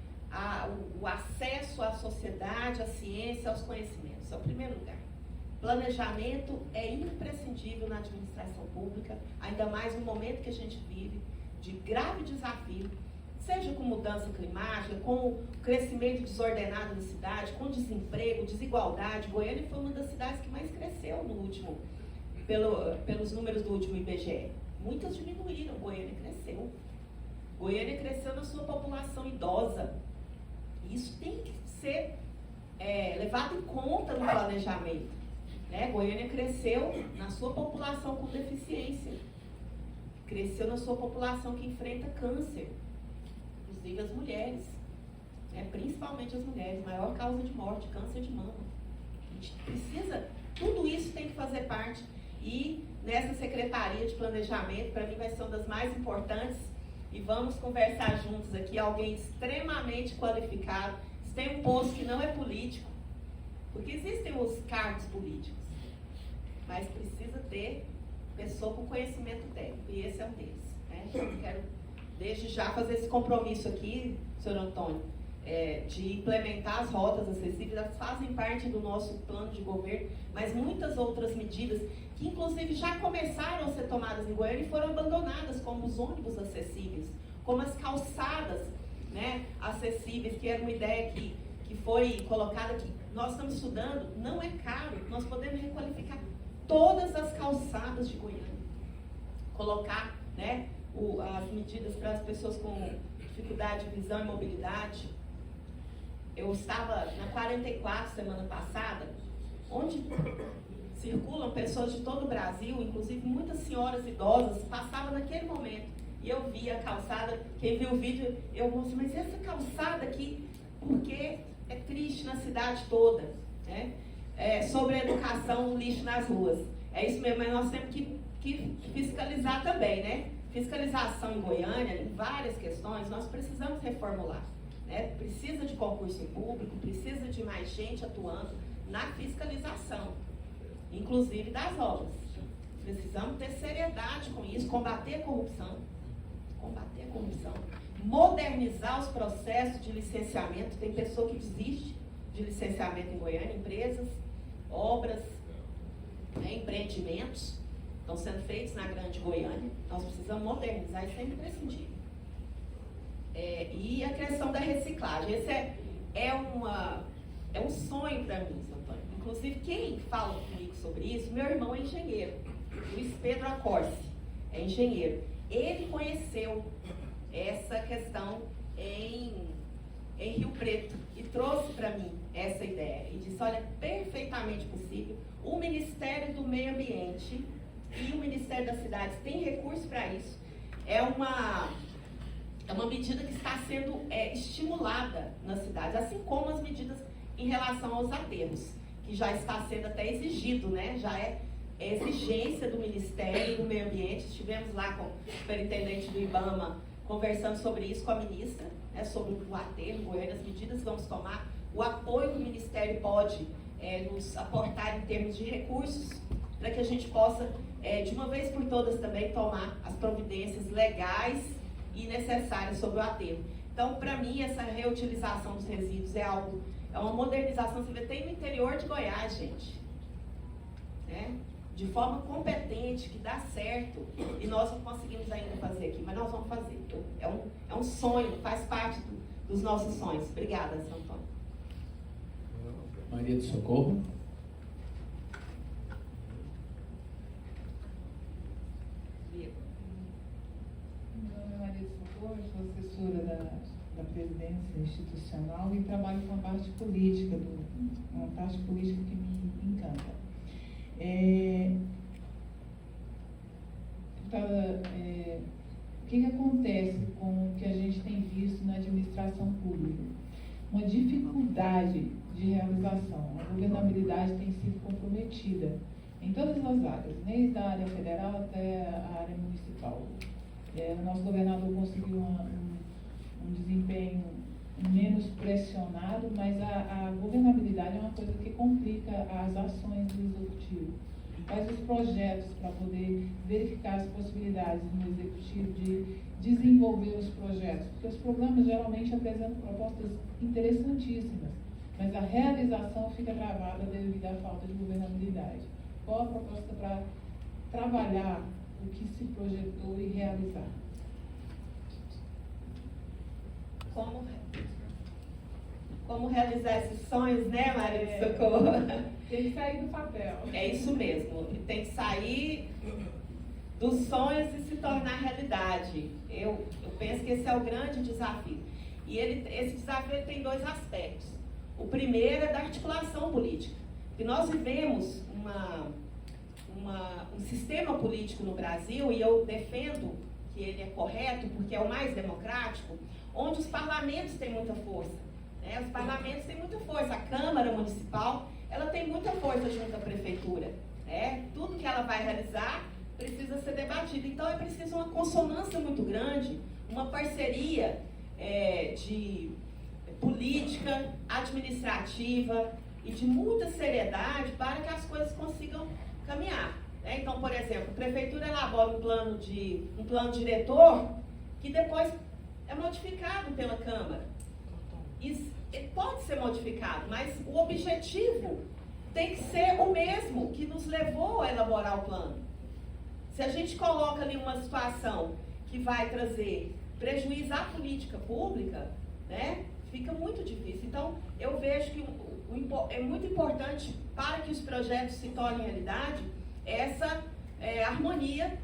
o acesso à sociedade, à ciência, aos conhecimentos. É o primeiro lugar. Planejamento é imprescindível na administração pública, ainda mais no momento que a gente vive, de grave desafio, seja com mudança climática, com o crescimento desordenado da cidade, com desemprego, desigualdade. Goiânia foi uma das cidades que mais cresceu no último, pelos números do último IBGE. Muitas diminuíram, Goiânia cresceu. Goiânia cresceu na sua população idosa. Isso tem que ser levado em conta no planejamento. Né? Goiânia cresceu na sua população com deficiência. Cresceu na sua população que enfrenta câncer. Inclusive as mulheres, né? Principalmente as mulheres, maior causa de morte, câncer de mama. A gente precisa, tudo isso tem que fazer parte. E nessa Secretaria de Planejamento, para mim vai ser uma das mais importantes, e vamos conversar juntos aqui, alguém extremamente qualificado. Se tem um posto que não é político, porque existem os cargos políticos, mas precisa ter pessoa com conhecimento técnico, e esse é um deles. Né? Então, eu quero, desde já, fazer esse compromisso aqui, senhor Antônio, de implementar as rotas acessíveis. Elas fazem parte do nosso plano de governo, mas muitas outras medidas que, inclusive, já começaram a ser tomadas em Goiânia e foram abandonadas, como os ônibus acessíveis, como as calçadas, né, acessíveis, que era uma ideia que foi colocada aqui. Nós estamos estudando, não é caro, nós podemos requalificar todas as calçadas de Goiânia, colocar, né, as medidas para as pessoas com dificuldade de visão e mobilidade. Eu estava na 44 semana passada, onde circulam pessoas de todo o Brasil, inclusive muitas senhoras idosas, passavam naquele momento e eu vi a calçada. Quem viu o vídeo, eu vou dizer, mas essa calçada aqui, porque é triste na cidade toda, né? Sobre a educação, o lixo nas ruas. É isso mesmo, mas nós temos que fiscalizar também, né? Fiscalização em Goiânia, em várias questões, nós precisamos reformular. Né? Precisa de concurso público, precisa de mais gente atuando na fiscalização, inclusive das obras. Precisamos ter seriedade com isso, combater a corrupção, modernizar os processos de licenciamento. Tem pessoa que desiste de licenciamento em Goiânia, empresas, obras, né, empreendimentos estão sendo feitos na Grande Goiânia. Nós precisamos modernizar, isso é imprescindível. E a questão da reciclagem, esse é um sonho para mim, Antônio. Inclusive, quem fala comigo sobre isso, meu irmão é engenheiro, Luiz Pedro Acorce, é engenheiro. Ele conheceu essa questão em Rio Preto e trouxe para mim essa ideia. E disse, olha, é perfeitamente possível. O Ministério do Meio Ambiente e o Ministério das Cidades têm recurso para isso. É uma medida que está sendo estimulada nas cidades, assim como as medidas em relação aos aterros, que já está sendo até exigido, né? Já é exigência do Ministério do Meio Ambiente. Estivemos lá com o superintendente do IBAMA conversando sobre isso com a ministra, né, sobre o aterro, Goiânia, as medidas que vamos tomar, o apoio que o Ministério pode nos aportar em termos de recursos, para que a gente possa, de uma vez por todas também, tomar as providências legais e necessárias sobre o aterro. Então, para mim, essa reutilização dos resíduos é uma modernização. Você vê, tem no interior de Goiás, gente, né? De forma competente, que dá certo, e nós não conseguimos ainda fazer aqui, mas nós vamos fazer. É um sonho, faz parte dos nossos sonhos. Obrigada, São Antônio. Maria do Socorro. Meu nome é Maria do Socorro, sou assessora da presidência institucional e trabalho com a parte política, uma parte política que me encanta. O que acontece com o que a gente tem visto na administração pública? Uma dificuldade de realização. A governabilidade tem sido comprometida em todas as áreas, desde a área federal até a área municipal. O nosso governador conseguiu um desempenho menos pressionado, mas a governabilidade é uma coisa que complica as ações do executivo. Faz os projetos para poder verificar as possibilidades no executivo de desenvolver os projetos, porque os programas geralmente apresentam propostas interessantíssimas, mas a realização fica travada devido à falta de governabilidade. Qual a proposta para trabalhar o que se projetou e realizar? Como realizar esses sonhos, né, Maria do Socorro? Tem que sair do papel. É isso mesmo, tem que sair dos sonhos e se tornar realidade. Eu penso que esse é o grande desafio. E esse desafio tem dois aspectos. O primeiro é da articulação política. Porque nós vivemos um sistema político no Brasil, e eu defendo que ele é correto, porque é o mais democrático, onde os parlamentos têm muita força. Né? Os parlamentos têm muita força. A Câmara Municipal, ela tem muita força junto à Prefeitura. Né? Tudo que ela vai realizar precisa ser debatido. Então, é preciso uma consonância muito grande, uma parceria de política, administrativa e de muita seriedade para que as coisas consigam caminhar. Né? Então, por exemplo, a Prefeitura elabora um plano diretor que depois é modificado pela Câmara. Ele pode ser modificado, mas o objetivo tem que ser o mesmo que nos levou a elaborar o plano. Se a gente coloca ali uma situação que vai trazer prejuízo à política pública, né, fica muito difícil. Então, eu vejo que é muito importante para que os projetos se tornem realidade essa harmonia,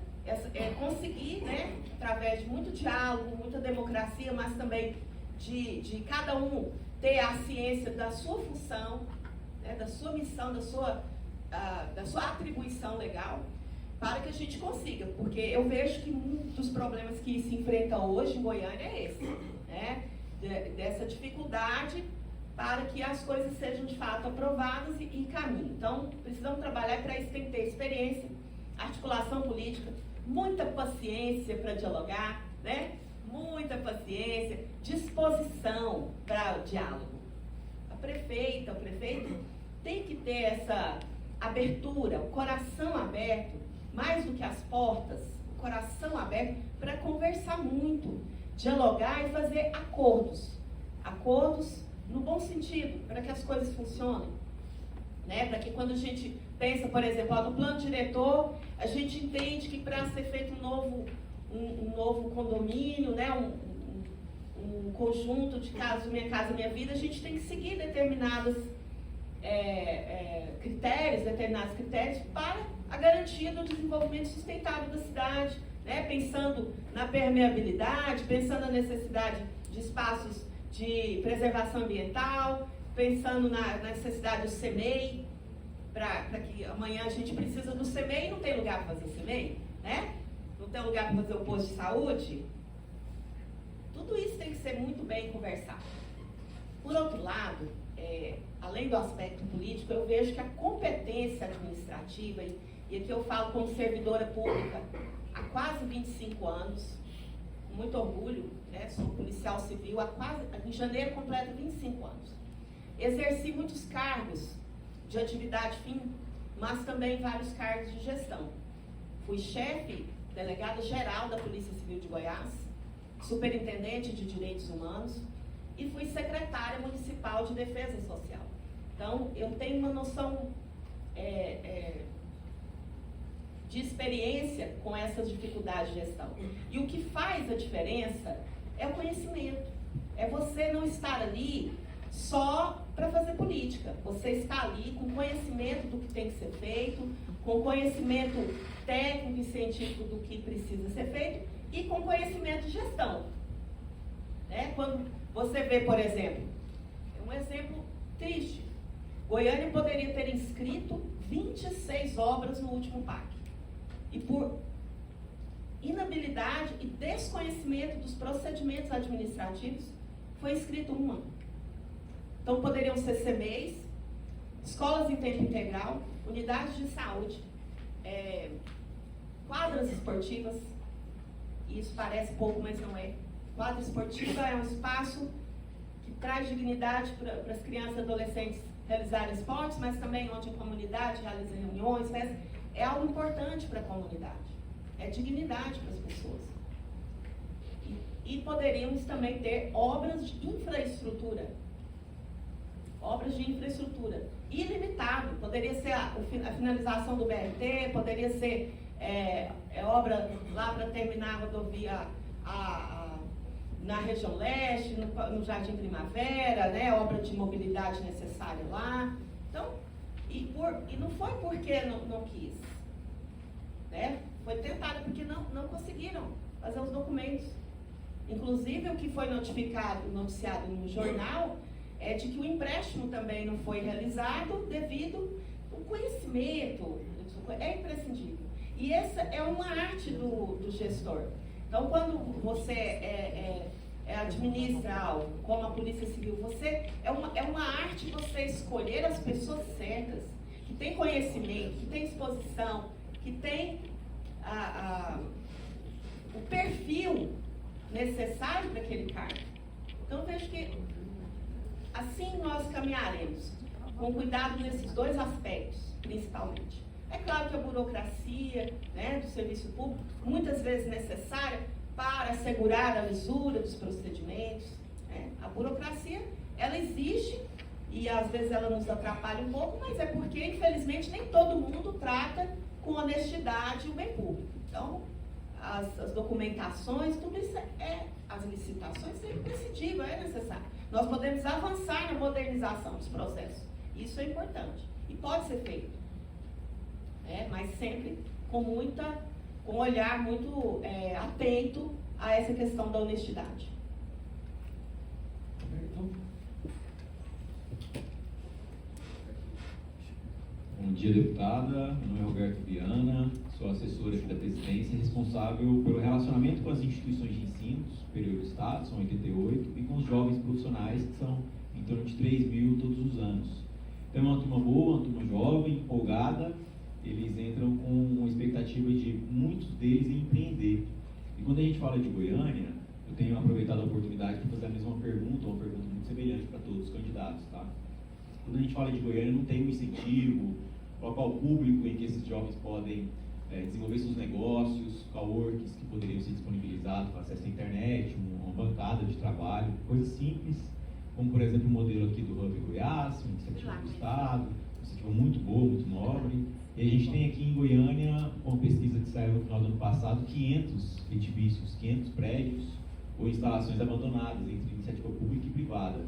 conseguir, né, através de muito diálogo, muita democracia, mas também de cada um ter a ciência da sua função, né, da sua missão, da sua atribuição legal, para que a gente consiga, porque eu vejo que um dos problemas que se enfrenta hoje em Goiânia é esse, né, dessa dificuldade para que as coisas sejam de fato aprovadas e caminhem. Então, precisamos trabalhar, para isso tem que ter experiência, articulação política, muita paciência para dialogar, né? Muita paciência, disposição para o diálogo. A prefeita, o prefeito tem que ter essa abertura, o coração aberto, mais do que as portas, o coração aberto para conversar muito, dialogar e fazer acordos. Acordos no bom sentido, para que as coisas funcionem. Né? Para que quando a gente pensa, por exemplo, no plano diretor, a gente entende que para ser feito um novo condomínio, né? um conjunto de casas, Minha Casa Minha Vida, a gente tem que seguir determinados critérios para a garantia do desenvolvimento sustentável da cidade, né? Pensando na permeabilidade, pensando na necessidade de espaços de preservação ambiental, pensando na necessidade do CEMEI, para que amanhã a gente precisa do CEMEI e não tem lugar para fazer o CEMEI, né? Não tem lugar para fazer o posto de saúde. Tudo isso tem que ser muito bem conversado. Por outro lado, além do aspecto político, eu vejo que a competência administrativa, e aqui eu falo como servidora pública há quase 25 anos, com muito orgulho, né? Sou policial civil em janeiro completa 25 anos. Exerci muitos cargos de atividade fim, mas também vários cargos de gestão. Fui chefe, delegada geral da Polícia Civil de Goiás, superintendente de Direitos Humanos e fui secretária municipal de Defesa Social. Então, eu tenho uma noção de experiência com essas dificuldades de gestão. E o que faz a diferença é o conhecimento. É você não estar ali só para fazer política. Você está ali com conhecimento do que tem que ser feito, com conhecimento técnico e científico do que precisa ser feito e com conhecimento de gestão. Né? Quando você vê, por exemplo, um exemplo triste, Goiânia poderia ter inscrito 26 obras no último PAC. E por inabilidade e desconhecimento dos procedimentos administrativos, foi inscrito uma. Então poderiam ser CMEs, escolas em tempo integral, unidades de saúde, quadras esportivas, e isso parece pouco, mas não é. Quadra esportiva é um espaço que traz dignidade para as crianças e adolescentes realizarem esportes, mas também onde a comunidade realiza reuniões, festas. É algo importante para a comunidade, é dignidade para as pessoas. E poderíamos também ter obras de infraestrutura. Obras de infraestrutura. Ilimitado. Poderia ser a finalização do BRT, poderia ser obra lá para terminar a rodovia na região leste, no Jardim Primavera, né? Obra de mobilidade necessária lá. Então, e não foi porque não quis. Né? Foi tentado porque não conseguiram fazer os documentos. Inclusive, o que foi noticiado no jornal é de que o empréstimo também não foi realizado devido ao conhecimento. É imprescindível. E essa é uma arte do gestor. Então, quando você administra algo, como a Polícia Civil, é uma arte você escolher as pessoas certas, que têm conhecimento, que têm exposição, que têm o perfil necessário para aquele cargo. Então, eu vejo que assim nós caminharemos, com cuidado nesses dois aspectos, principalmente. É claro que a burocracia, né, do serviço público, muitas vezes necessária para assegurar a lisura dos procedimentos. Né? A burocracia, ela existe e às vezes ela nos atrapalha um pouco, mas é porque, infelizmente, nem todo mundo trata com honestidade o bem público. Então, as documentações, tudo isso as licitações, é imprescindível, é necessário. Nós podemos avançar na modernização dos processos. Isso é importante e pode ser feito. Mas sempre com um olhar muito atento a essa questão da honestidade. Bom dia, deputada. Meu nome é Roberto Viana, sou assessora aqui da presidência, responsável pelo relacionamento com as instituições de ensino superior do Estado, são 88, e com os jovens profissionais, que são em torno de 3.000 todos os anos. Então é uma turma boa, uma turma jovem, empolgada. Eles entram com uma expectativa de muitos deles em empreender. E quando a gente fala de Goiânia, eu tenho aproveitado a oportunidade para fazer a mesma pergunta, uma pergunta muito semelhante para todos os candidatos, tá? Quando a gente fala de Goiânia, não tem um incentivo, qual o público em que esses jovens podem desenvolver seus negócios, coworkings que poderiam ser disponibilizados para acesso à internet, uma bancada de trabalho, coisas simples, como por exemplo o modelo aqui do Hub Goiás, uma iniciativa do Estado, uma iniciativa muito boa, muito nobre. E a gente tem aqui em Goiânia, uma pesquisa que saiu no final do ano passado, 500 edifícios, 500 prédios ou instalações abandonadas entre iniciativa pública e privada.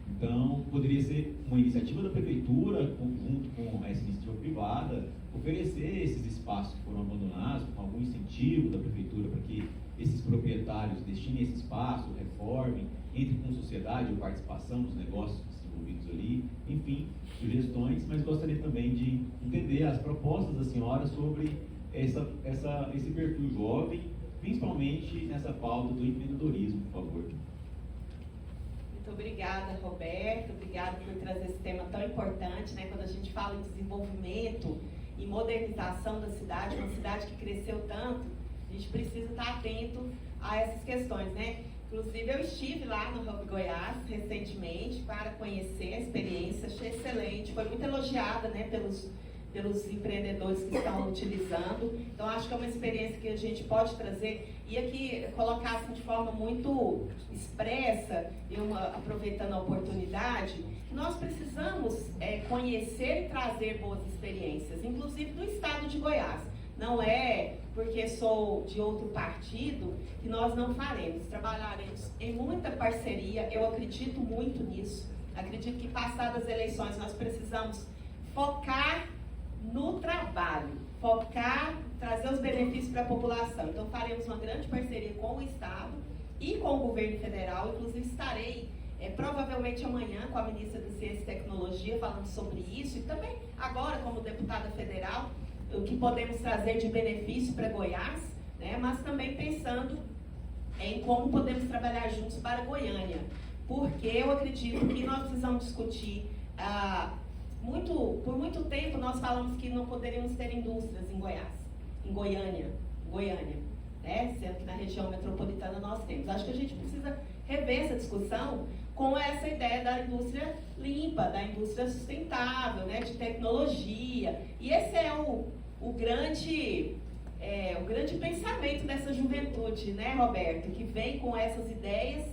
Então, poderia ser uma iniciativa da prefeitura, junto com essa iniciativa privada, oferecer esses espaços que foram abandonados, com algum incentivo da prefeitura para que esses proprietários destinem esse espaço, reformem, entrem com sociedade ou participação nos negócios desenvolvidos ali, enfim, sugestões, mas gostaria também de entender as propostas da senhora sobre esse perfil jovem, principalmente nessa pauta do empreendedorismo, por favor. Muito obrigada, Roberto. Obrigada por trazer esse tema tão importante, né? Quando a gente fala em desenvolvimento e modernização da cidade, uma cidade que cresceu tanto, a gente precisa estar atento a essas questões, né? Inclusive, eu estive lá no Hub Goiás recentemente para conhecer a experiência, achei excelente, foi muito elogiada, né, pelos empreendedores que estão utilizando. Então, acho que é uma experiência que a gente pode trazer e aqui colocar assim, de forma muito expressa, aproveitando a oportunidade, que nós precisamos conhecer e trazer boas experiências, inclusive do estado de Goiás. Não é porque sou de outro partido que nós não faremos. Trabalharemos em muita parceria, eu acredito muito nisso. Acredito que passadas as eleições nós precisamos focar no trabalho, focar, trazer os benefícios para a população. Então faremos uma grande parceria com o Estado e com o governo federal. Inclusive estarei provavelmente amanhã com a ministra da Ciência e Tecnologia falando sobre isso e também agora como deputada federal, o que podemos trazer de benefício para Goiás, né, mas também pensando em como podemos trabalhar juntos para Goiânia, porque eu acredito que nós precisamos discutir, por muito tempo nós falamos que não poderíamos ter indústrias em Goiás, em Goiânia, né, sendo que na região metropolitana nós temos. Acho que a gente precisa rever essa discussão com essa ideia da indústria limpa, da indústria sustentável, né, de tecnologia. E esse é o grande pensamento dessa juventude, né, Roberto, que vem com essas ideias,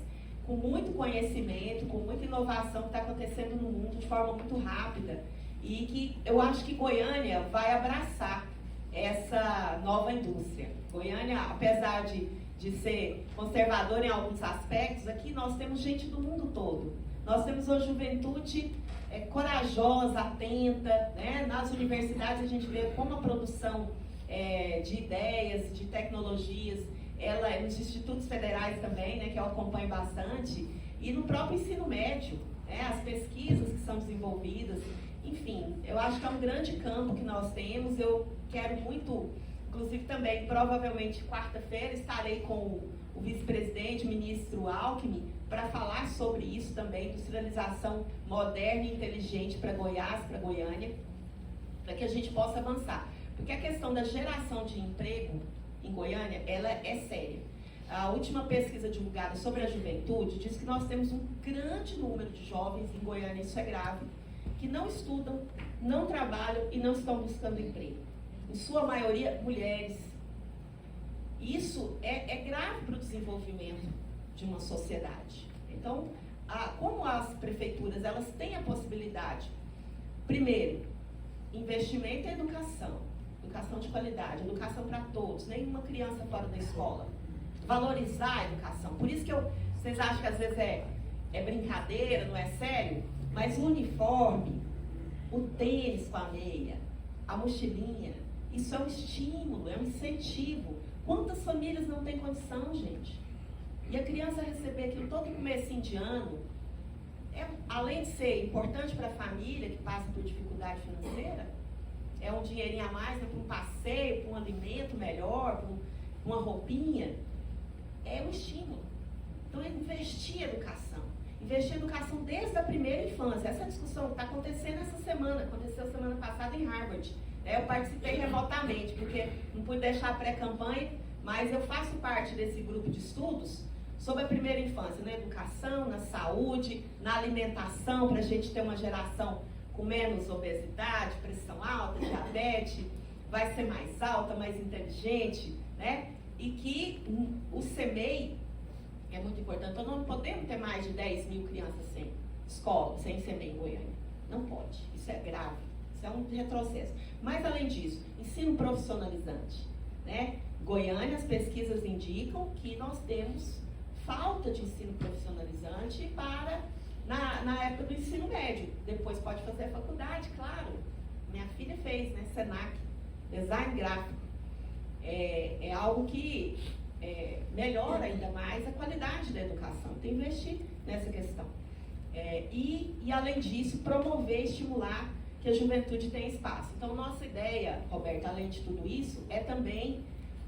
com muito conhecimento, com muita inovação que está acontecendo no mundo de forma muito rápida. E que eu acho que Goiânia vai abraçar essa nova indústria. Goiânia, apesar de ser conservador em alguns aspectos, aqui nós temos gente do mundo todo. Nós temos uma juventude corajosa, atenta, né? Nas universidades a gente vê como a produção de ideias, de tecnologias, nos institutos federais também, né, que eu acompanho bastante, e no próprio ensino médio, né, as pesquisas que são desenvolvidas, enfim, eu acho que é um grande campo que nós temos. Eu quero muito, inclusive também, provavelmente quarta-feira, estarei com o vice-presidente, o ministro Alckmin, para falar sobre isso também, industrialização moderna e inteligente para Goiás, para Goiânia, para que a gente possa avançar. Porque a questão da geração de emprego em Goiânia, ela é séria. A última pesquisa divulgada sobre a juventude diz que nós temos um grande número de jovens em Goiânia, isso é grave, que não estudam, não trabalham e não estão buscando emprego. Em sua maioria, mulheres. Isso é grave para o desenvolvimento de uma sociedade. Então, como as prefeituras elas têm a possibilidade, primeiro, investimento em educação de qualidade, educação para todos, nenhuma criança fora da escola, valorizar a educação. Por isso que vocês acham que às vezes é brincadeira, não é sério, mas o uniforme, o tênis com a meia, a mochilinha, isso é um estímulo, é um incentivo. Quantas famílias não têm condição, gente? E a criança receber aquilo todo comecinho de ano, além de ser importante para a família que passa por dificuldade financeira, é um dinheirinho a mais, né, para um passeio, para um alimento melhor, para uma roupinha, é um estímulo. Então é investir em educação. Investir em educação desde a primeira infância. Essa discussão está acontecendo essa semana, aconteceu semana passada em Harvard. Eu participei remotamente, porque não pude deixar a pré-campanha, mas eu faço parte desse grupo de estudos sobre a primeira infância, na educação, na saúde, na alimentação, para a gente ter uma geração com menos obesidade, pressão alta, diabetes, vai ser mais alta, mais inteligente, né? E que o CEMEI é muito importante. Então, não podemos ter mais de 10 mil crianças sem escola, sem CEMEI em Goiânia. Não pode. Isso é grave. Isso é um retrocesso. Mas, além disso, ensino profissionalizante, né? Goiânia, as pesquisas indicam que nós temos falta de ensino profissionalizante na época do ensino médio. Depois pode fazer a faculdade, claro. Minha filha fez, né? Senac, design gráfico. É algo que melhora ainda mais a qualidade da educação. Tem que investir nessa questão. E, além disso, promover e estimular que a juventude tenha espaço. Então, nossa ideia, Roberto, além de tudo isso, é também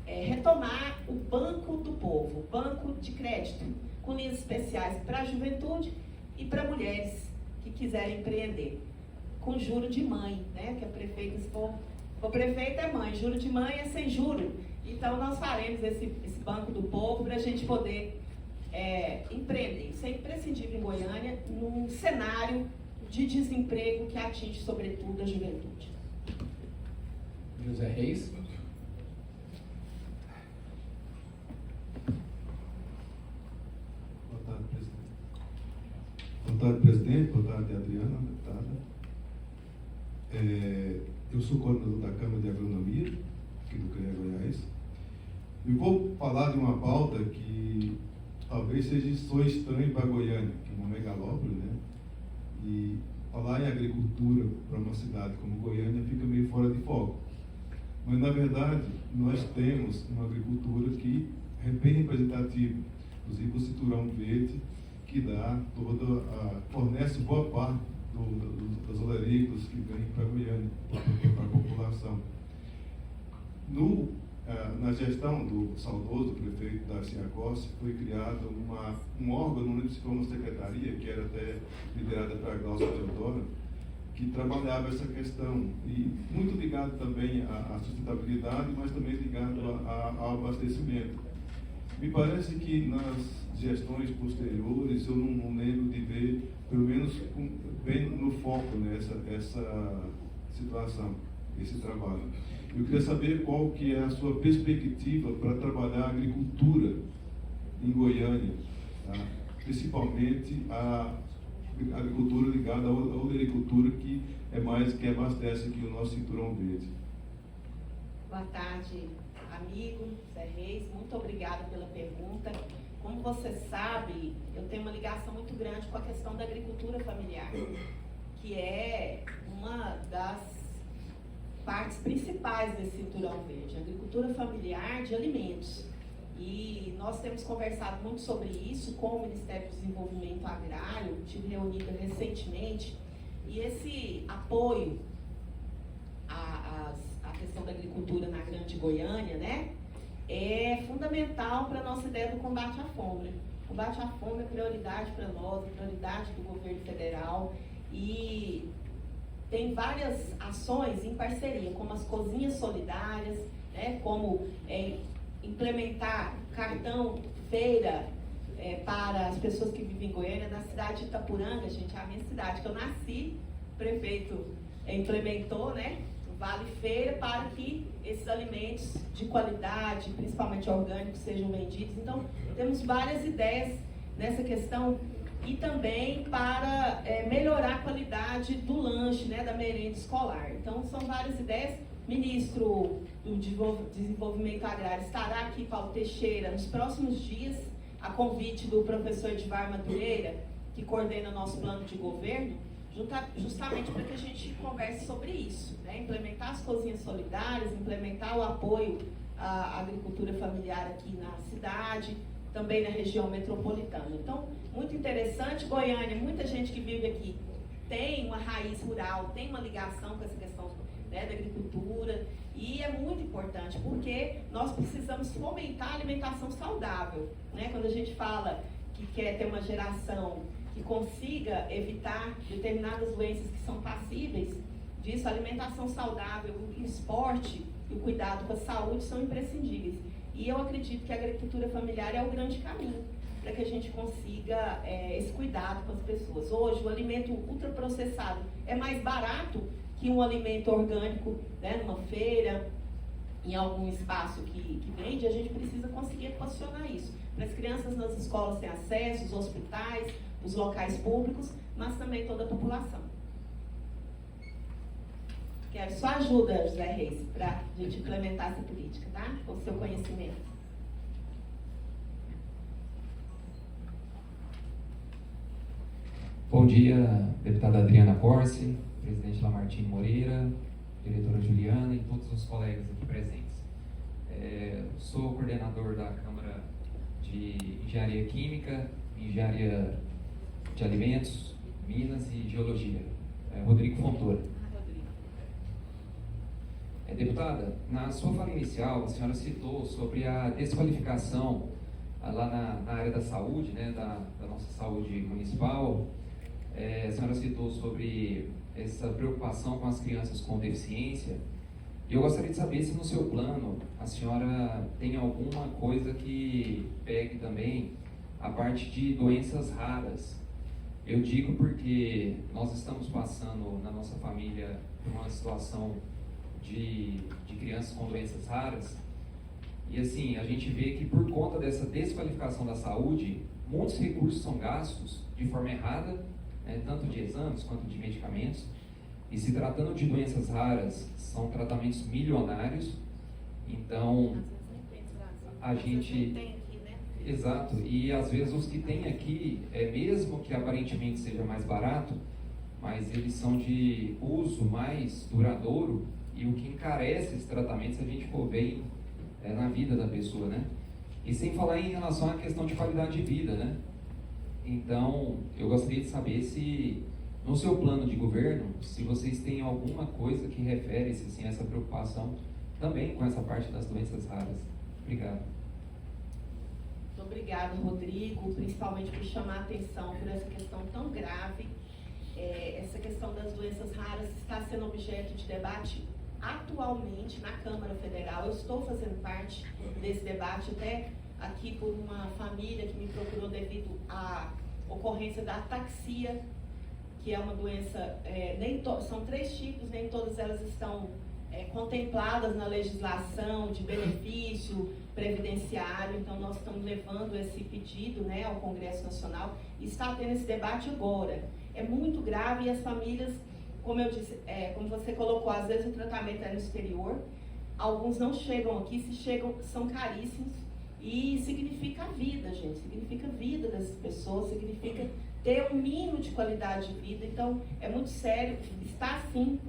retomar o Banco do Povo, banco de crédito, com linhas especiais para a juventude e para mulheres que quiserem empreender, com juro de mãe, né? Que a prefeita, se for prefeita é mãe, juro de mãe é sem juro. Então, nós faremos esse Banco do Povo para a gente poder empreendem. Isso é imprescindível em Goiânia, num cenário de desemprego que atinge, sobretudo, a juventude. José Reis. Boa tarde, presidente. Boa tarde, presidente. Boa tarde, Adriana, deputada. Eu sou coordenador da Câmara de Agronomia, aqui do CREA Goiás. E vou falar de uma pauta que talvez seja só estranho para Goiânia, que é uma megalópole, né? E falar em agricultura para uma cidade como Goiânia fica meio fora de foco. Mas, na verdade, nós temos uma agricultura que é bem representativa, inclusive o cinturão verde, que dá fornece boa parte dos olerícolas que vêm para Goiânia, para a população. Na gestão do saudoso prefeito Darcy Acossi, foi criado um órgão, não lembro se foi uma secretaria, que era até liderada pela Glaucia Teodora, que trabalhava essa questão, e muito ligado também à sustentabilidade, mas também ligado ao abastecimento. Me parece que nas gestões posteriores eu não lembro de ver, pelo menos bem no foco, né, essa situação, esse trabalho. Eu queria saber qual que é a sua perspectiva para trabalhar a agricultura em Goiânia, tá? Principalmente a agricultura ligada à olericultura, que abastece aqui o nosso cinturão verde. Boa tarde, amigo Zé Reis, muito obrigada pela pergunta. Como você sabe, eu tenho uma ligação muito grande com a questão da agricultura familiar, que é uma das partes principais desse cinturão verde, a agricultura familiar de alimentos. E nós temos conversado muito sobre isso com o Ministério do Desenvolvimento Agrário, tive reunida recentemente, e esse apoio à questão da agricultura na Grande Goiânia, né, é fundamental para a nossa ideia do combate à fome. O combate à fome é prioridade para nós, é prioridade do governo federal, e tem várias ações em parceria, como as cozinhas solidárias, né, como implementar cartão feira para as pessoas que vivem em Goiânia. Na cidade de Itapuranga, gente, é a minha cidade que eu nasci, o prefeito implementou, né, o Vale Feira, para que esses alimentos de qualidade, principalmente orgânicos, sejam vendidos. Então, temos várias ideias nessa questão, e também para melhorar a qualidade do lanche, né, da merenda escolar. Então, são várias ideias. O ministro do Desenvolvimento Agrário estará aqui, Paulo Teixeira, nos próximos dias, a convite do professor Edvar Madureira, que coordena nosso plano de governo, justamente para que a gente converse sobre isso, né? Implementar as cozinhas solidárias, implementar o apoio à agricultura familiar aqui na cidade, também na região metropolitana. Então, muito interessante. Goiânia, muita gente que vive aqui tem uma raiz rural, tem uma ligação com essa questão, né, da agricultura, e é muito importante, porque nós precisamos fomentar a alimentação saudável, né? Quando a gente fala que quer ter uma geração que consiga evitar determinadas doenças que são passíveis disso, a alimentação saudável, o esporte e o cuidado com a saúde são imprescindíveis. E eu acredito que a agricultura familiar é o grande caminho para que a gente consiga esse cuidado com as pessoas. Hoje, o alimento ultraprocessado é mais barato que um alimento orgânico, né, numa feira, em algum espaço que vende. A gente precisa conseguir equacionar isso, para as crianças nas escolas terem acesso, os hospitais, os locais públicos, mas também toda a população. Quero sua ajuda, José Reis, para a gente implementar essa política, tá? Com o seu conhecimento. Bom dia, deputada Adriana Corsi, presidente Lamartine Moreira, diretora Juliana e todos os colegas aqui presentes. Sou coordenador da Câmara de Engenharia Química, Engenharia de Alimentos, Minas e Geologia, Rodrigo Fontoura. Deputada, na sua fala inicial, a senhora citou sobre a desqualificação lá na área da saúde, né, da nossa saúde municipal. A senhora citou sobre essa preocupação com as crianças com deficiência. E eu gostaria de saber se no seu plano a senhora tem alguma coisa que pegue também a parte de doenças raras. Eu digo porque nós estamos passando na nossa família por uma situação de crianças com doenças raras, e assim, a gente vê que por conta dessa desqualificação da saúde, muitos recursos são gastos de forma errada, né, tanto de exames quanto de medicamentos, e se tratando de doenças raras, são tratamentos milionários. Então, a gente... Exato, e às vezes os que tem aqui, mesmo que aparentemente seja mais barato, mas eles são de uso mais duradouro, e o que encarece esses tratamentos, se a gente for ver na vida da pessoa, né? E sem falar em relação à questão de qualidade de vida, né? Então, eu gostaria de saber se, no seu plano de governo, se vocês têm alguma coisa que refere-se assim, a essa preocupação também com essa parte das doenças raras. Obrigado. Muito obrigada, Rodrigo, principalmente por chamar a atenção por essa questão tão grave. Essa questão das doenças raras está sendo objeto de debate atualmente na Câmara Federal. Eu estou fazendo parte desse debate, até aqui por uma família que me procurou devido à ocorrência da ataxia, que é uma doença, são 3 tipos, nem todas elas estão contempladas na legislação de benefício previdenciário. Então nós estamos levando esse pedido, né, ao Congresso Nacional, e está tendo esse debate agora. É muito grave, e as famílias, como eu disse, como você colocou, às vezes o tratamento é no exterior, alguns não chegam aqui, se chegam, são caríssimos, e significa a vida, gente, significa a vida dessas pessoas, significa ter um mínimo de qualidade de vida. Então, é muito sério, está sim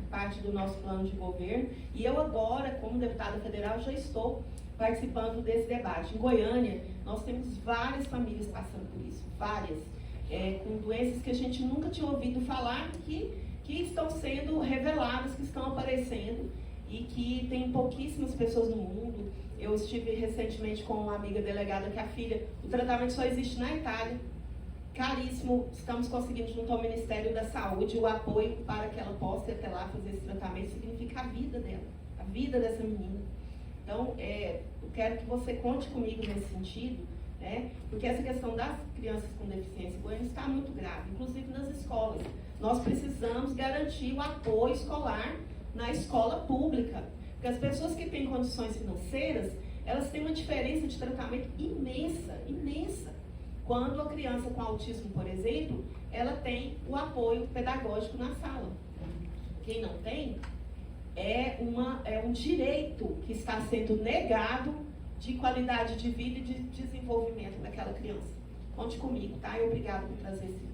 parte do nosso plano de governo, e eu agora, como deputada federal, já estou participando desse debate. Em Goiânia, nós temos várias famílias passando por isso, várias, com doenças que a gente nunca tinha ouvido falar, que estão sendo reveladas, que estão aparecendo, e que tem pouquíssimas pessoas no mundo. Eu estive recentemente com uma amiga delegada que a filha, o tratamento só existe na Itália, caríssimo. Estamos conseguindo, junto ao Ministério da Saúde, o apoio para que ela possa ir até lá fazer esse tratamento. Significa a vida dela, a vida dessa menina. Então, eu quero que você conte comigo nesse sentido, né? Porque essa questão das crianças com deficiência em Goiânia está muito grave, inclusive nas escolas. Nós precisamos garantir o apoio escolar na escola pública, porque as pessoas que têm condições financeiras, elas têm uma diferença de tratamento imensa, imensa. Quando a criança com autismo, por exemplo, ela tem o apoio pedagógico na sala. Quem não tem, é um direito que está sendo negado de qualidade de vida e de desenvolvimento daquela criança. Conte comigo, tá? E obrigado por trazer esse.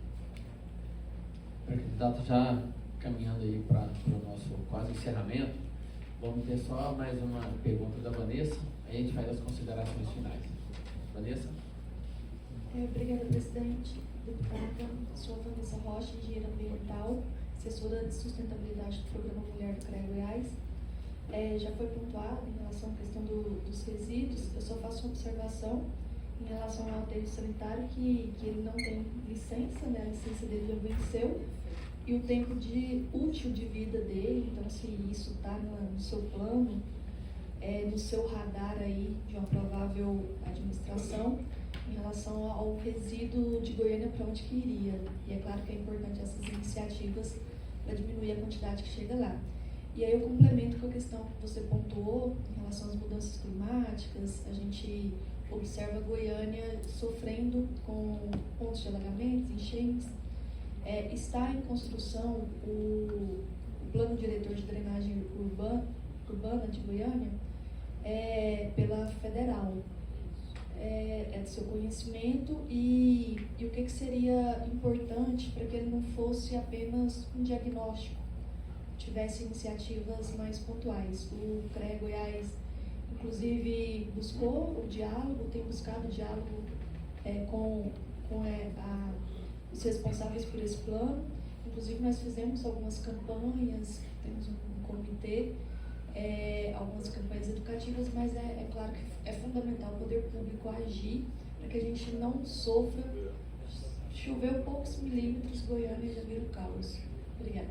Candidato, já caminhando aí para o nosso quase encerramento, vamos ter só mais uma pergunta da Vanessa, aí a gente faz as considerações finais. Vanessa? Obrigada, presidente. Deputada, sou Vanessa Rocha, engenheira ambiental, assessora de sustentabilidade do Programa Mulher do CREA Goiás. Já foi pontuado em relação à questão dos resíduos. Eu só faço uma observação em relação ao aterro sanitário, que ele não tem licença, né? A licença dele já venceu, e o tempo útil de vida dele. Então, se isso está no seu plano, no seu radar aí de uma provável administração, em relação ao resíduo de Goiânia, para onde que iria. E é claro que é importante essas iniciativas para diminuir a quantidade que chega lá. E aí eu complemento com a questão que você pontuou em relação às mudanças climáticas. A gente observa Goiânia sofrendo com pontos de alagamentos, enchentes. Está em construção o plano diretor de drenagem urbana de Goiânia pela federal. É do seu conhecimento, e o que seria importante para que ele não fosse apenas um diagnóstico, tivesse iniciativas mais pontuais. O CREA Goiás, inclusive, buscou o diálogo, tem buscado o diálogo com os responsáveis por esse plano. Inclusive, nós fizemos algumas campanhas, temos um comitê, algumas campanhas educativas, mas é claro que é fundamental o poder público agir para que a gente não sofra. Choveu poucos milímetros, Goiânia já vira um caos. Obrigada.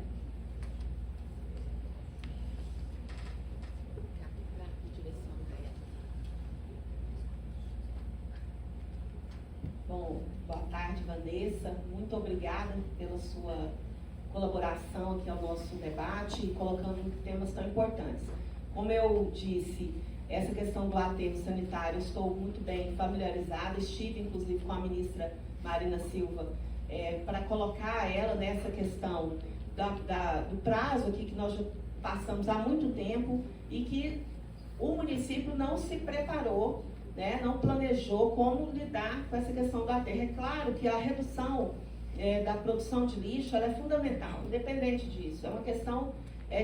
tarde, Vanessa. Muito obrigada pela sua colaboração aqui ao nosso debate, colocando temas tão importantes. Como eu disse, essa questão do aterro sanitário, estou muito bem familiarizada, estive inclusive com a ministra Marina Silva, para colocar ela nessa questão do prazo aqui que nós já passamos há muito tempo e que o município não se preparou, né, não planejou como lidar com essa questão do aterro. É claro que a redução da produção de lixo ela é fundamental, independente disso. É uma questão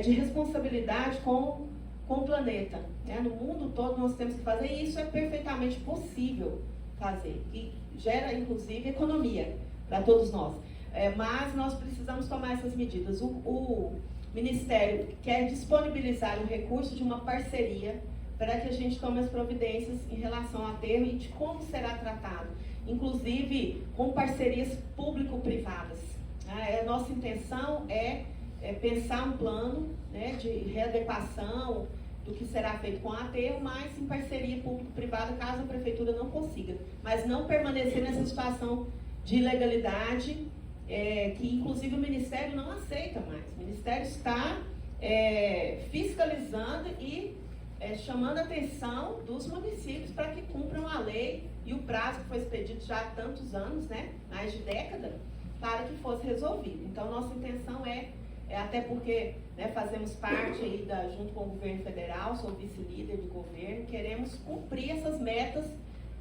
de responsabilidade com o planeta. Né? No mundo todo nós temos que fazer, e isso é perfeitamente possível fazer, e gera, inclusive, economia para todos nós. Mas nós precisamos tomar essas medidas. O Ministério quer disponibilizar o recurso de uma parceria para que a gente tome as providências em relação ao aterro e de como será tratado, inclusive com parcerias público-privadas. A nossa intenção é pensar um plano, né, de readequação do que será feito com o aterro, mas em parceria público-privada, caso a prefeitura não consiga, mas não permanecer nessa situação de ilegalidade, que inclusive o Ministério não aceita mais. O Ministério está fiscalizando e chamando a atenção dos municípios para que cumpram a lei e o prazo que foi expedido já há tantos anos, né, mais de década, para que fosse resolvido. Então, nossa intenção até porque, né, fazemos parte aí junto com o governo federal, sou vice-líder do governo, queremos cumprir essas metas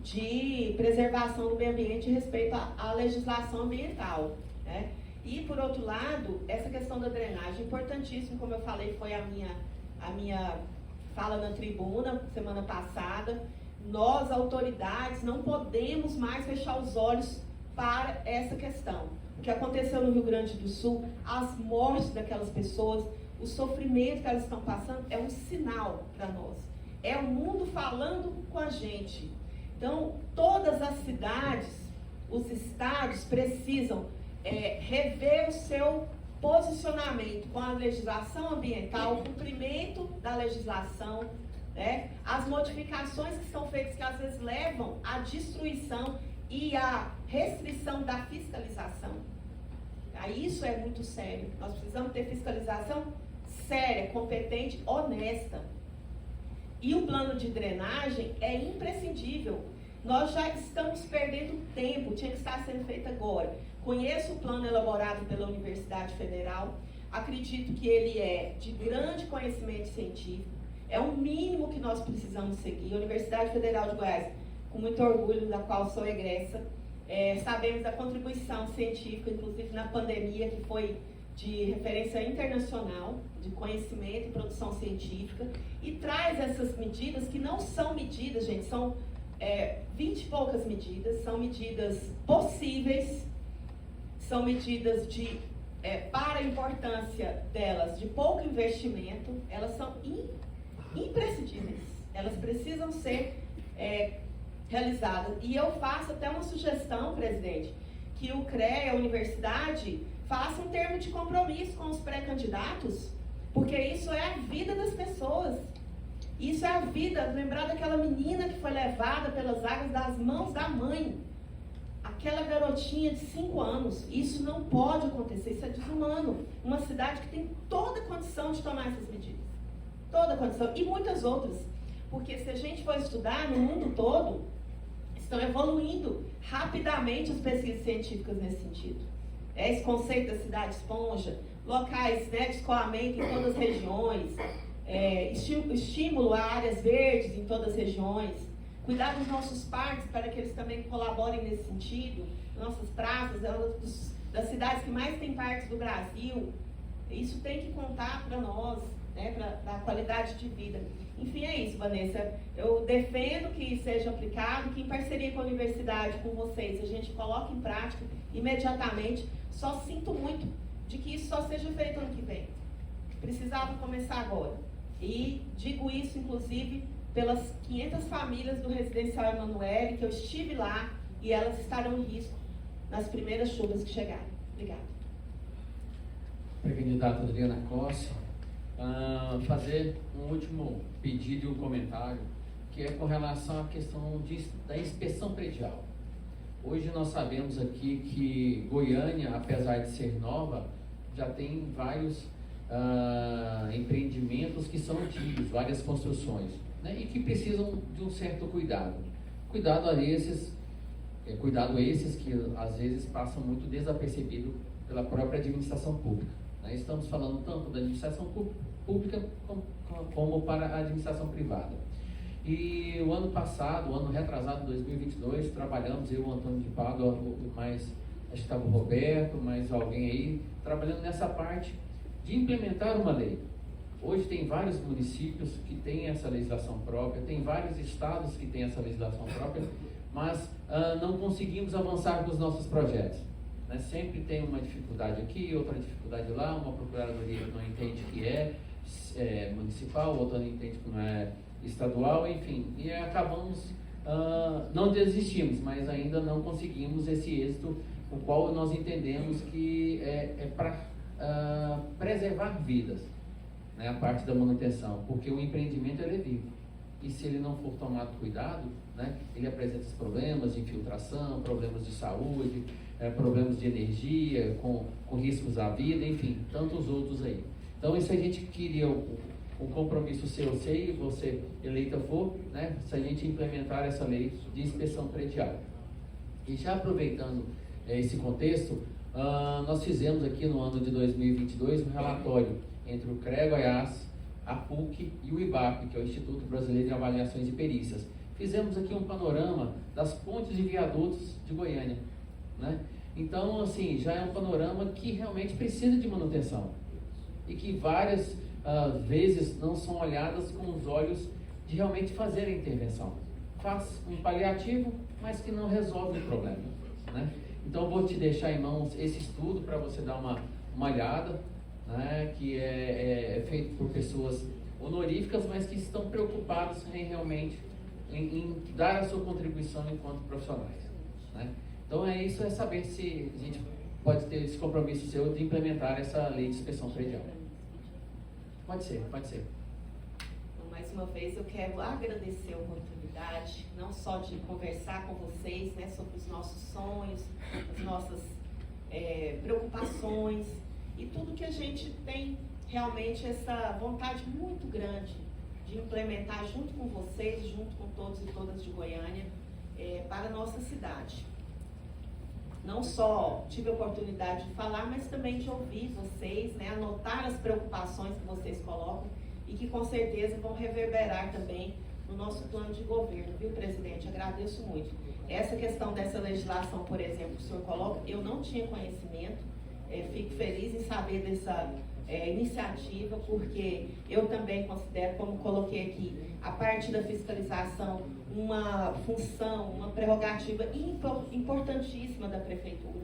de preservação do meio ambiente e respeito à legislação ambiental, né? E, por outro lado, essa questão da drenagem, importantíssimo, como eu falei, foi a minha fala na tribuna semana passada. Nós, autoridades, não podemos mais fechar os olhos para essa questão. O que aconteceu no Rio Grande do Sul, as mortes daquelas pessoas, o sofrimento que elas estão passando, é um sinal para nós. É o mundo falando com a gente. Então, todas as cidades, os estados precisam rever o seu posicionamento com a legislação ambiental, o cumprimento da legislação, né? As modificações que são feitas, que às vezes levam à destruição e à restrição da fiscalização. Isso é muito sério. Nós precisamos ter fiscalização séria, competente, honesta. E o plano de drenagem é imprescindível. Nós já estamos perdendo tempo, tinha que estar sendo feito agora. Conheço o plano elaborado pela Universidade Federal, acredito que ele é de grande conhecimento científico, é o mínimo que nós precisamos seguir. A Universidade Federal de Goiás, com muito orgulho, da qual sou egressa, sabemos da contribuição científica, inclusive na pandemia, que foi de referência internacional, de conhecimento e produção científica, e traz essas medidas que não são medidas, gente, são 20 e poucas medidas, são medidas possíveis, são medidas para a importância delas, de pouco investimento, elas são imprescindíveis, elas precisam ser realizadas. E eu faço até uma sugestão, presidente, que o CREA, a universidade, faça um termo de compromisso com os pré-candidatos, porque isso é a vida das pessoas. Isso é a vida, lembrar daquela menina que foi levada pelas águas das mãos da mãe. Aquela garotinha de 5 anos. Isso não pode acontecer, isso é desumano. Uma cidade que tem toda a condição de tomar essas medidas. Toda a condição. E muitas outras. Porque se a gente for estudar no mundo todo, estão evoluindo rapidamente as pesquisas científicas nesse sentido. Esse conceito da cidade esponja, locais, né, de escoamento em todas as regiões, estímulo a áreas verdes em todas as regiões, cuidar dos nossos parques para que eles também colaborem nesse sentido, nossas praças, das cidades que mais têm parques do Brasil. Isso tem que contar para nós, né, para a qualidade de vida. Enfim, é isso, Vanessa. Eu defendo que seja aplicado, que em parceria com a universidade, com vocês, a gente coloque em prática imediatamente. Só sinto muito de que isso só seja feito ano que vem. Precisava começar agora. E digo isso, inclusive, pelas 500 famílias do Residencial Emanuele, que eu estive lá, e elas estarão em risco nas primeiras chuvas que chegarem. Obrigada. Pré-candidata Adriana Costa, fazer um último pedido e um comentário, que é com relação à questão da inspeção predial. Hoje nós sabemos aqui que Goiânia, apesar de ser nova, já tem vários empreendimentos que são antigos, várias construções, né, e que precisam de um certo cuidado. Cuidado esses que às vezes passam muito desapercebido pela própria administração pública, né? Estamos falando tanto da administração pública como para a administração privada. E o ano passado, o ano retrasado, 2022, trabalhamos, eu, o Antônio de Pádua, mais, acho que estava o Roberto, mais alguém aí, trabalhando nessa parte de implementar uma lei. Hoje tem vários municípios que têm essa legislação própria, tem vários estados que têm essa legislação própria, mas não conseguimos avançar com os nossos projetos, né? Sempre tem uma dificuldade aqui, outra dificuldade lá, uma procuradoria que não entende que é municipal, outra não entende que não é estadual, enfim, e acabamos, não desistimos, mas ainda não conseguimos esse êxito, o qual nós entendemos que é para preservar vidas, né, a parte da manutenção, porque o empreendimento ele é vivo, e se ele não for tomado cuidado, né, ele apresenta os problemas de infiltração, problemas de saúde, problemas de energia, com riscos à vida, enfim, tantos outros aí. Então isso a gente queria um compromisso seu, se você eleita for, né, se a gente implementar essa lei de inspeção predial. E já aproveitando esse contexto, nós fizemos aqui no ano de 2022 um relatório entre o CREA Goiás, a PUC e o IBAP, que é o Instituto Brasileiro de Avaliações e Perícias. Fizemos aqui um panorama das pontes e viadutos de Goiânia, né? Então, assim, já é um panorama que realmente precisa de manutenção e que várias vezes não são olhadas com os olhos de realmente fazer a intervenção. Faz um paliativo, mas que não resolve o problema, né? Então, eu vou te deixar em mãos esse estudo para você dar uma olhada, né, que é feito por pessoas honoríficas, mas que estão preocupadas em realmente em dar a sua contribuição enquanto profissionais, né? Então é isso, é saber se a gente pode ter esse compromisso seu de implementar essa lei de inspeção predial. Pode ser. Então, mais uma vez eu quero agradecer a oportunidade, não só de conversar com vocês, né, sobre os nossos sonhos, as nossas preocupações, e tudo que a gente tem realmente essa vontade muito grande de implementar junto com vocês, junto com todos e todas de Goiânia, para a nossa cidade. Não só tive a oportunidade de falar, mas também de ouvir vocês, né, anotar as preocupações que vocês colocam e que com certeza vão reverberar também no nosso plano de governo, viu, presidente? Agradeço muito. Essa questão dessa legislação, por exemplo, que o senhor coloca, eu não tinha conhecimento. Fico feliz em saber dessa iniciativa, porque eu também considero, como coloquei aqui, a parte da fiscalização uma função, uma prerrogativa importantíssima da prefeitura,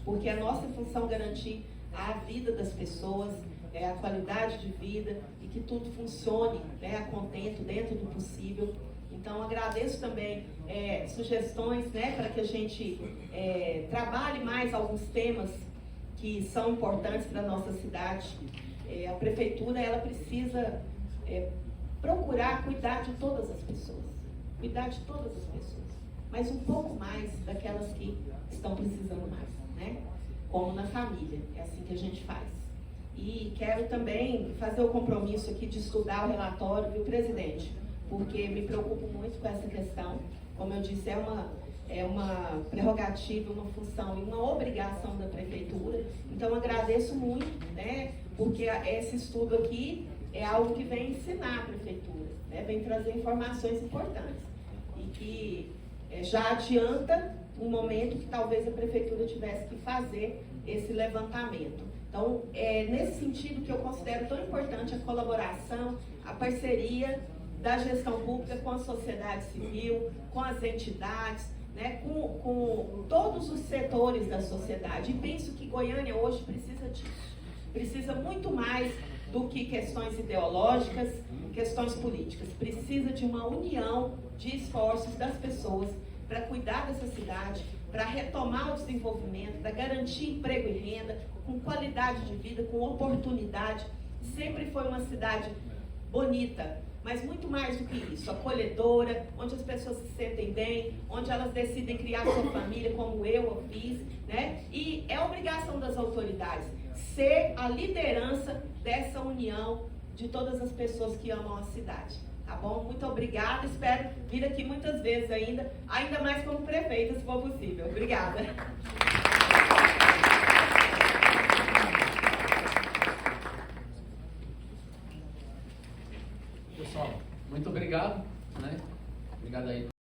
porque a nossa função é garantir a vida das pessoas, a qualidade de vida e que tudo funcione, né, a contento, dentro do possível. Então, agradeço também sugestões, né, para que a gente trabalhe mais alguns temas que são importantes para a nossa cidade. A prefeitura, ela precisa procurar cuidar de todas as pessoas, mas um pouco mais daquelas que estão precisando mais, né? Como na família, é assim que a gente faz. E quero também fazer o compromisso aqui de estudar o relatório, viu, presidente? Porque me preocupo muito com essa questão. Como eu disse, é uma prerrogativa, uma função e uma obrigação da prefeitura. Então, agradeço muito, né, porque esse estudo aqui é algo que vem ensinar a prefeitura, né, vem trazer informações importantes e que já adianta um momento que talvez a prefeitura tivesse que fazer esse levantamento. Então, é nesse sentido que eu considero tão importante a colaboração, a parceria da gestão pública com a sociedade civil, com as entidades, né, com todos os setores da sociedade. E penso que Goiânia hoje precisa disso. Precisa muito mais do que questões ideológicas, questões políticas. Precisa de uma união de esforços das pessoas para cuidar dessa cidade, para retomar o desenvolvimento, para garantir emprego e renda, com qualidade de vida, com oportunidade. Sempre foi uma cidade bonita, mas muito mais do que isso, acolhedora, onde as pessoas se sentem bem, onde elas decidem criar sua família, como eu fiz, né? E é obrigação das autoridades ser a liderança dessa união de todas as pessoas que amam a cidade. Tá bom? Muito obrigada. Espero vir aqui muitas vezes ainda mais como prefeita, se for possível. Obrigada. Pessoal, muito obrigado, né? Obrigado aí.